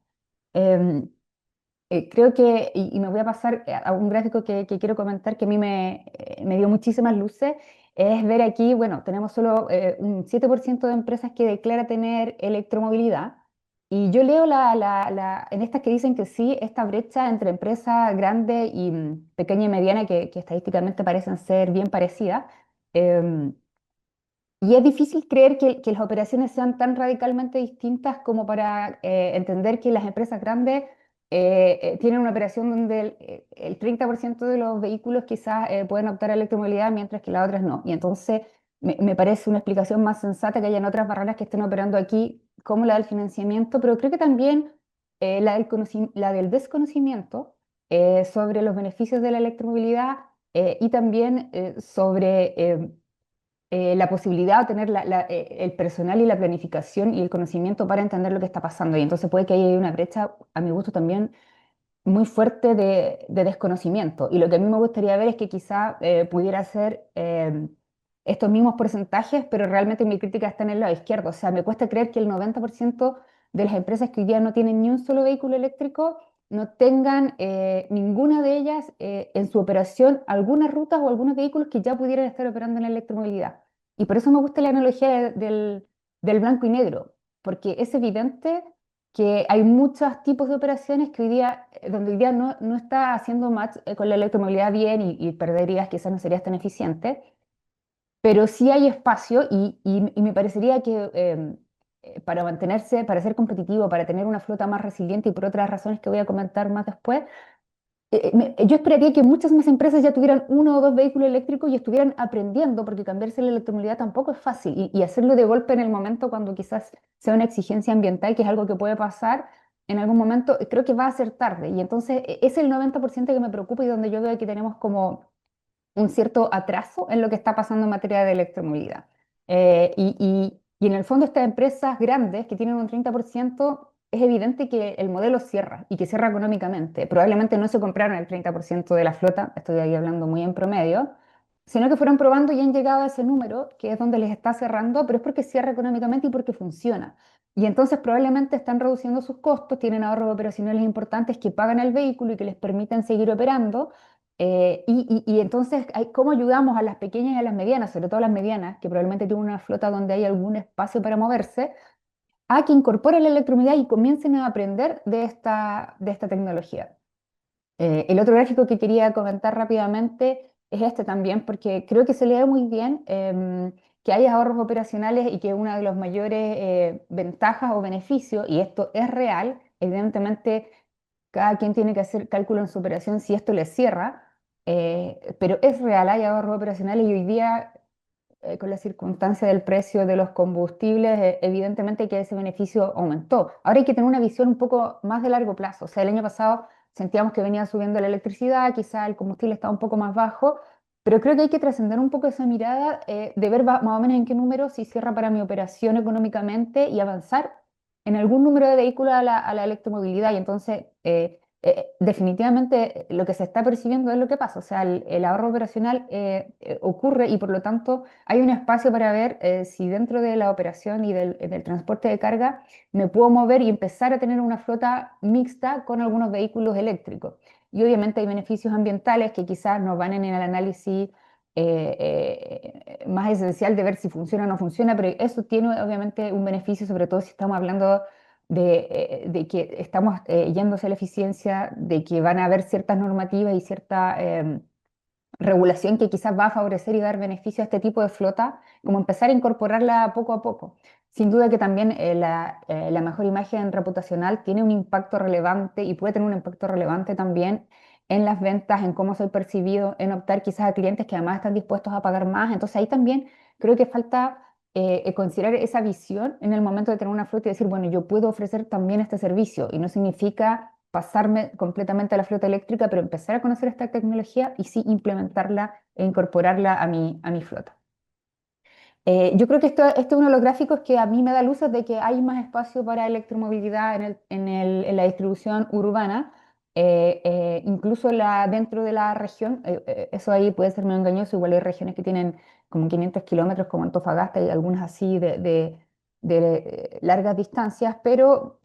Em, Creo que, y me voy a pasar a un gráfico que quiero comentar que a mí me dio muchísimas luces, es ver aquí, bueno, tenemos solo un 7% de empresas que declara tener electromovilidad, y yo leo en estas que dicen que sí, esta brecha entre empresa grande y pequeña y mediana, que estadísticamente parecen ser bien parecidas. em, y es difícil creer que las operaciones sean tan radicalmente distintas como para entender que las empresas grandes tienen una operación donde el 30% de los vehículos quizás pueden optar a electromovilidad, mientras que las otras no. Y entonces me parece una explicación más sensata que hayan otras barreras que estén operando aquí, como la del financiamiento, pero creo que también la del desconocimiento sobre los beneficios de la electromovilidad, y también sobre la posibilidad de tener el personal y la planificación y el conocimiento para entender lo que está pasando. Y entonces puede que haya una brecha, a mi gusto también, muy fuerte de desconocimiento. Y lo que a mí me gustaría ver es que quizá pudiera ser estos mismos porcentajes, pero realmente mi crítica está en el lado izquierdo. O sea, me cuesta creer que el 90% de las empresas que hoy día no tienen ni un solo vehículo eléctrico no tengan ninguna de ellas en su operación algunas rutas o algunos vehículos que ya pudieran estar operando en la electromovilidad. Y por eso me gusta la analogía del blanco y negro, porque es evidente que hay muchos tipos de operaciones que hoy día, donde hoy día no está haciendo match con la electromovilidad bien, y perderías, quizás no serías tan eficiente, pero sí hay espacio, y me parecería que para mantenerse, para ser competitivo, para tener una flota más resiliente y por otras razones que voy a comentar más después, yo esperaría que muchas más empresas ya tuvieran uno o dos vehículos eléctricos y estuvieran aprendiendo, porque cambiarse la electromovilidad tampoco es fácil, y hacerlo de golpe en el momento cuando quizás sea una exigencia ambiental, que es algo que puede pasar en algún momento, creo que va a ser tarde. Y entonces es el 90% que me preocupa, y donde yo veo que tenemos como un cierto atraso en lo que está pasando en materia de electromovilidad. Y en el fondo estas empresas grandes que tienen un 30%, es evidente que el modelo cierra, y que cierra económicamente. Probablemente no se compraron el 30% de la flota, estoy ahí hablando muy en promedio, sino que fueron probando y han llegado a ese número, que es donde les está cerrando, pero es porque cierra económicamente y porque funciona. Y entonces probablemente están reduciendo sus costos, tienen ahorros operacionales importantes que pagan el vehículo y que les permiten seguir operando. Y entonces, ¿cómo ayudamos a las pequeñas y a las medianas, sobre todo a las medianas, que probablemente tienen una flota donde hay algún espacio para moverse, a que incorporen la electromovilidad y comiencen a aprender de esta tecnología? El otro gráfico que quería comentar rápidamente es este también, porque creo que se lee muy bien que hay ahorros operacionales, y que una de las mayores ventajas o beneficios, y esto es real, evidentemente cada quien tiene que hacer cálculo en su operación si esto le cierra, pero es real, hay ahorros operacionales, y hoy día, con la circunstancia del precio de los combustibles, evidentemente que ese beneficio aumentó. Ahora hay que tener una visión un poco más de largo plazo. O sea, el año pasado sentíamos que venía subiendo la electricidad, quizá el combustible estaba un poco más bajo, pero creo que hay que trascender un poco esa mirada, de ver más o menos en qué número si cierra para mi operación económicamente, y avanzar en algún número de vehículos a la electromovilidad. Y entonces, definitivamente lo que se está percibiendo es lo que pasa. O sea, el ahorro operacional ocurre, y por lo tanto hay un espacio para ver si dentro de la operación y del transporte de carga me puedo mover y empezar a tener una flota mixta con algunos vehículos eléctricos. Y obviamente hay beneficios ambientales que quizás nos van en el análisis más esencial de ver si funciona o no funciona, pero eso tiene obviamente un beneficio, sobre todo si estamos hablando de que estamos yendo hacia la eficiencia, de que van a haber ciertas normativas y cierta regulación que quizás va a favorecer y dar beneficio a este tipo de flota, como empezar a incorporarla poco a poco. Sin duda que también la mejor imagen reputacional tiene un impacto relevante, y puede tener un impacto relevante también en las ventas, en cómo soy percibido, en optar quizás a clientes que además están dispuestos a pagar más. Entonces ahí también creo que falta considerar esa visión en el momento de tener una flota y decir, bueno, yo puedo ofrecer también este servicio y no significa pasarme completamente a la flota eléctrica, pero empezar a conocer esta tecnología y sí implementarla e incorporarla a mi flota. Yo creo que esto es uno de los gráficos que a mí me da luces de que hay más espacio para electromovilidad en la distribución urbana, incluso dentro de la región. Eso ahí puede ser medio engañoso, igual hay regiones que tienen como 500 kilómetros como Antofagasta y algunas así de largas distancias, pero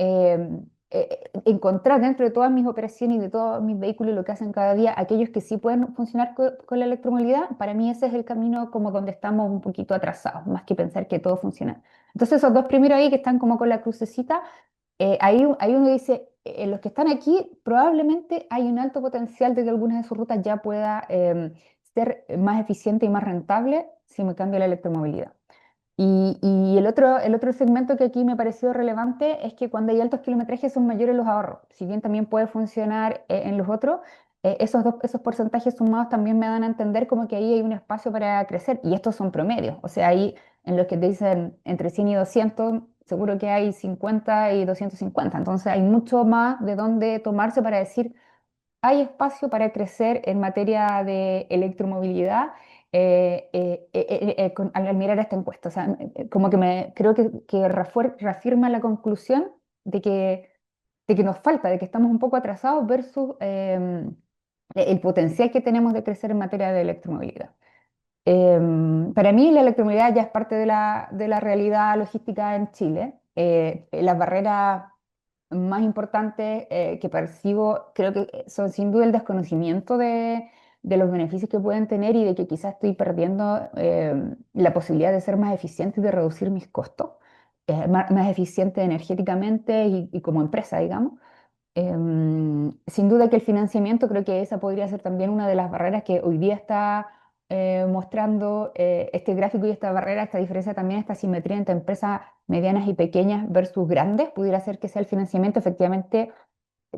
encontrar dentro de todas mis operaciones y de todos mis vehículos lo que hacen cada día, aquellos que sí pueden funcionar con la electromovilidad, para mí ese es el camino como donde estamos un poquito atrasados, más que pensar que todo funciona. Entonces esos dos primeros ahí que están como con la crucecita, ahí uno dice, en los que están aquí probablemente hay un alto potencial de que algunas de sus rutas ya pueda ser más eficiente y más rentable si me cambio la electromovilidad. Y el otro segmento que aquí me pareció relevante es que cuando hay altos kilometrajes son mayores los ahorros. Si bien también puede funcionar en los otros, esos porcentajes sumados también me dan a entender como que ahí hay un espacio para crecer. Y estos son promedios. O sea, ahí en los que te dicen entre 100 y 200, seguro que hay 50 y 250. Entonces hay mucho más de dónde tomarse para decir, hay espacio para crecer en materia de electromovilidad al mirar esta encuesta. O sea, como que creo que reafirma la conclusión de que nos falta, de que estamos un poco atrasados versus el potencial que tenemos de crecer en materia de electromovilidad. Para mí la electromovilidad ya es parte de la realidad logística en Chile. Las barreras más importantes que percibo creo que son sin duda el desconocimiento de los beneficios que pueden tener y de que quizás estoy perdiendo la posibilidad de ser más eficiente y de reducir mis costos, más eficiente energéticamente y como empresa, digamos. Sin duda que el financiamiento, creo que esa podría ser también una de las barreras que hoy día está mostrando este gráfico y esta barrera, esta diferencia también, esta simetría entre empresas medianas y pequeñas versus grandes, pudiera ser que sea el financiamiento. Efectivamente,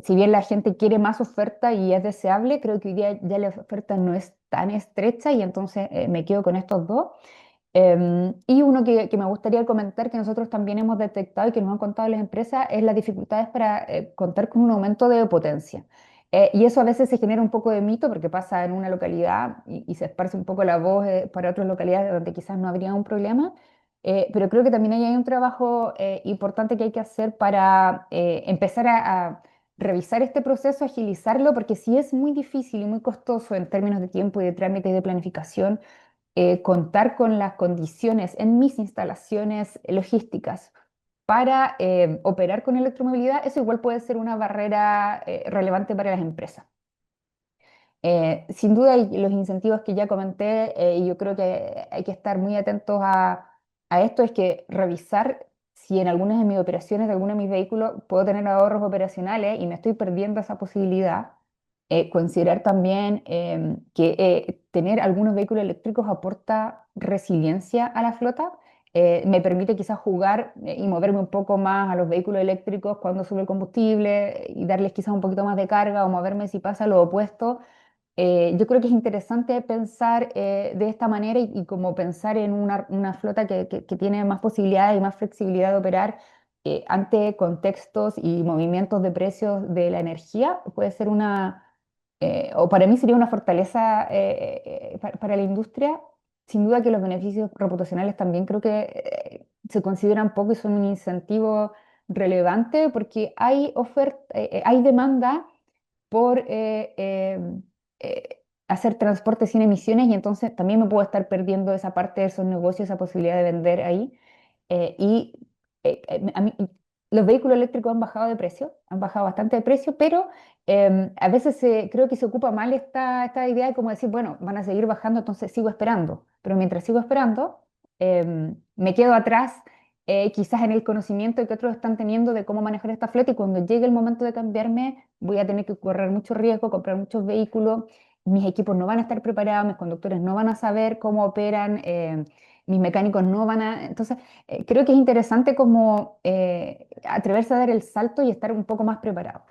si bien la gente quiere más oferta y es deseable, creo que hoy día ya la oferta no es tan estrecha y entonces me quedo con estos dos. Y uno que me gustaría comentar, que nosotros también hemos detectado y que nos han contado las empresas, es las dificultades para contar con un aumento de potencia. Y eso a veces se genera un poco de mito porque pasa en una localidad y se esparce un poco la voz para otras localidades donde quizás no habría un problema. Pero creo que también ahí hay un trabajo importante que hay que hacer para empezar a revisar este proceso, agilizarlo, porque sí es muy difícil y muy costoso en términos de tiempo y de trámite y de planificación contar con las condiciones en mis instalaciones logísticas para operar con electromovilidad. Eso igual puede ser una barrera relevante para las empresas. Sin duda, y los incentivos que ya comenté, y yo creo que hay que estar muy atentos a esto, es que revisar si en algunas de mis operaciones de alguno de mis vehículos puedo tener ahorros operacionales y me estoy perdiendo esa posibilidad. Considerar también que tener algunos vehículos eléctricos aporta resiliencia a la flota. Me permite quizás jugar y moverme un poco más a los vehículos eléctricos cuando sube el combustible y darles quizás un poquito más de carga o moverme si pasa lo opuesto. Yo creo que es interesante pensar de esta manera y como pensar en una flota que tiene más posibilidades y más flexibilidad de operar ante contextos y movimientos de precios de la energía. Puede ser o para mí sería una fortaleza para la industria. Sin duda que los beneficios reputacionales también creo que se consideran poco y son un incentivo relevante porque hay demanda por hacer transporte sin emisiones y entonces también me puedo estar perdiendo esa parte de esos negocios, esa posibilidad de vender ahí. Y a mí, los vehículos eléctricos han bajado de precio, han bajado bastante de precio, pero a veces creo que se ocupa mal esta idea de como decir, bueno, van a seguir bajando, entonces sigo esperando. Pero mientras sigo esperando, me quedo atrás quizás en el conocimiento que otros están teniendo de cómo manejar esta flota y cuando llegue el momento de cambiarme voy a tener que correr mucho riesgo, comprar muchos vehículos, mis equipos no van a estar preparados, mis conductores no van a saber cómo operan, mis mecánicos no van a... Entonces, creo que es interesante como atreverse a dar el salto y estar un poco más preparado.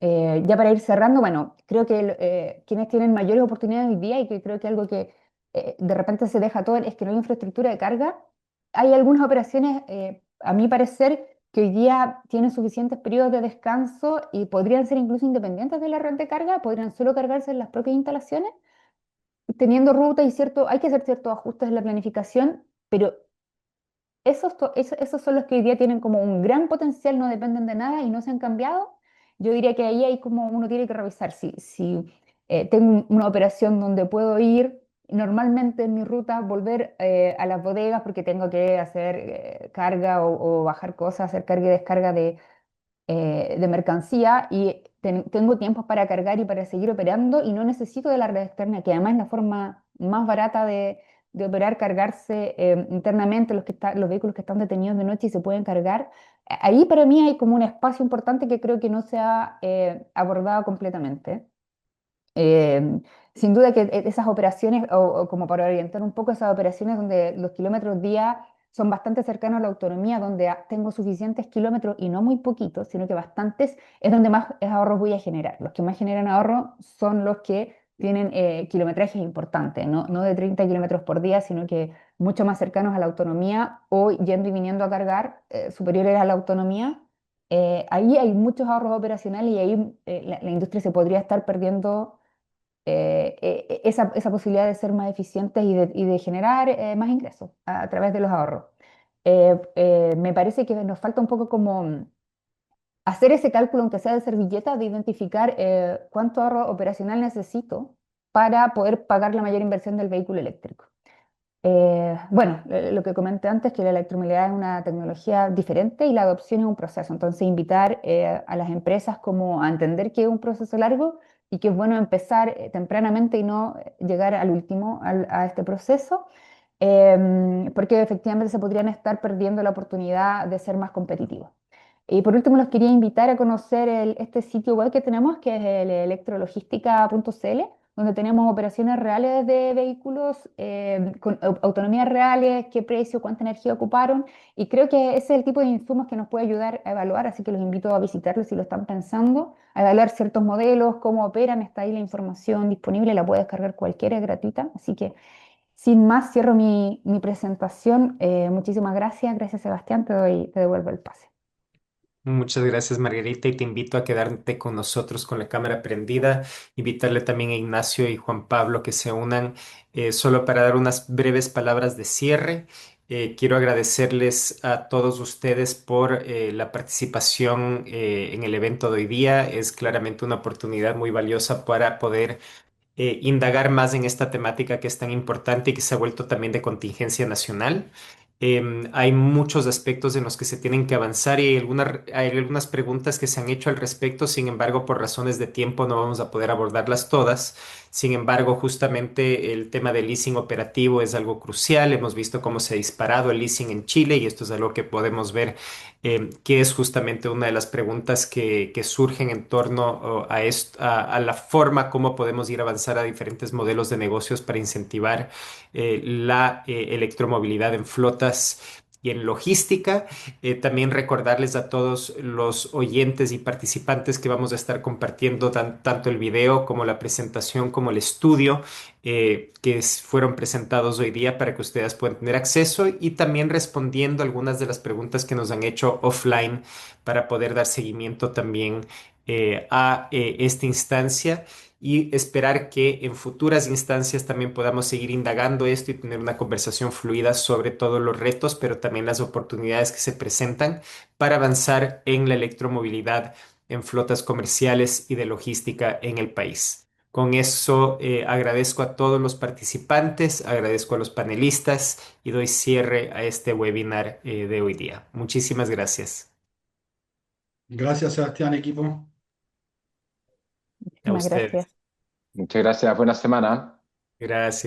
Ya para ir cerrando, bueno, creo que quienes tienen mayores oportunidades hoy día y que creo que algo que de repente se deja todo, es que no hay infraestructura de carga. Hay algunas operaciones, a mi parecer, que hoy día tienen suficientes periodos de descanso y podrían ser incluso independientes de la red de carga, podrían solo cargarse en las propias instalaciones, teniendo ruta y cierto, hay que hacer ciertos ajustes en la planificación, pero esos son los que hoy día tienen como un gran potencial, no dependen de nada y no se han cambiado. Yo diría que ahí hay como uno tiene que revisar si tengo una operación donde puedo ir normalmente en mi ruta, volver a las bodegas porque tengo que hacer carga o bajar cosas, hacer carga y descarga de mercancía y tengo tiempos para cargar y para seguir operando y no necesito de la red externa, que además es la forma más barata de operar, cargarse internamente los vehículos que están detenidos de noche y se pueden cargar. Ahí para mí hay como un espacio importante que creo que no se ha abordado completamente. Eh, Sin duda que esas operaciones, o como para orientar un poco esas operaciones donde los kilómetros día son bastante cercanos a la autonomía, donde tengo suficientes kilómetros y no muy poquitos, sino que bastantes, es donde más ahorros voy a generar. Los que más generan ahorro son los que tienen kilometrajes importantes, no de 30 kilómetros por día, sino que mucho más cercanos a la autonomía o yendo y viniendo a cargar, superiores a la autonomía. Ahí hay muchos ahorros operacionales y ahí la industria se podría estar perdiendo esa posibilidad de ser más eficientes y de generar más ingresos a través de los ahorros. Me parece que nos falta un poco como hacer ese cálculo, aunque sea de servilleta, de identificar cuánto ahorro operacional necesito para poder pagar la mayor inversión del vehículo eléctrico. Bueno, lo que comenté antes, que la electromovilidad es una tecnología diferente y la adopción es un proceso. Entonces, invitar a las empresas como a entender que es un proceso largo y que es bueno empezar tempranamente y no llegar al último a este proceso, porque efectivamente se podrían estar perdiendo la oportunidad de ser más competitivos. Y por último, los quería invitar a conocer este sitio web que tenemos, que es el electrologística.cl, donde tenemos operaciones reales de vehículos con autonomías reales, qué precio, cuánta energía ocuparon. Y creo que ese es el tipo de insumos que nos puede ayudar a evaluar, así que los invito a visitarlo si lo están pensando, a evaluar ciertos modelos, cómo operan. Está ahí la información disponible, la puede descargar cualquiera, es gratuita. Así que sin más, cierro mi presentación. Muchísimas gracias. Gracias, Sebastián. Te devuelvo el pase. Muchas gracias, Margarita, y te invito a quedarte con nosotros con la cámara prendida. Invitarle también a Ignacio y Juan Pablo que se unan solo para dar unas breves palabras de cierre. Quiero agradecerles a todos ustedes por la participación en el evento de hoy día. Es claramente una oportunidad muy valiosa para poder indagar más en esta temática que es tan importante y que se ha vuelto también de contingencia nacional. Hay muchos aspectos en los que se tienen que avanzar y hay algunas preguntas que se han hecho al respecto. Sin embargo, por razones de tiempo no vamos a poder abordarlas todas. Sin embargo, justamente el tema del leasing operativo es algo crucial. Hemos visto cómo se ha disparado el leasing en Chile y esto es algo que podemos ver, que es justamente una de las preguntas que surgen en torno a la forma como podemos ir a avanzar a diferentes modelos de negocios para incentivar la electromovilidad en flotas y en logística. También recordarles a todos los oyentes y participantes que vamos a estar compartiendo tanto el video como la presentación como el estudio fueron presentados hoy día para que ustedes puedan tener acceso y también respondiendo algunas de las preguntas que nos han hecho offline para poder dar seguimiento también a esta instancia y esperar que en futuras instancias también podamos seguir indagando esto y tener una conversación fluida sobre todos los retos, pero también las oportunidades que se presentan para avanzar en la electromovilidad en flotas comerciales y de logística en el país. Con eso, agradezco a todos los participantes, agradezco a los panelistas y doy cierre a este webinar de hoy día. Muchísimas gracias. Gracias, Sebastián, equipo. A Muchísimas ustedes. gracias. Muchas gracias, buena semana. Gracias.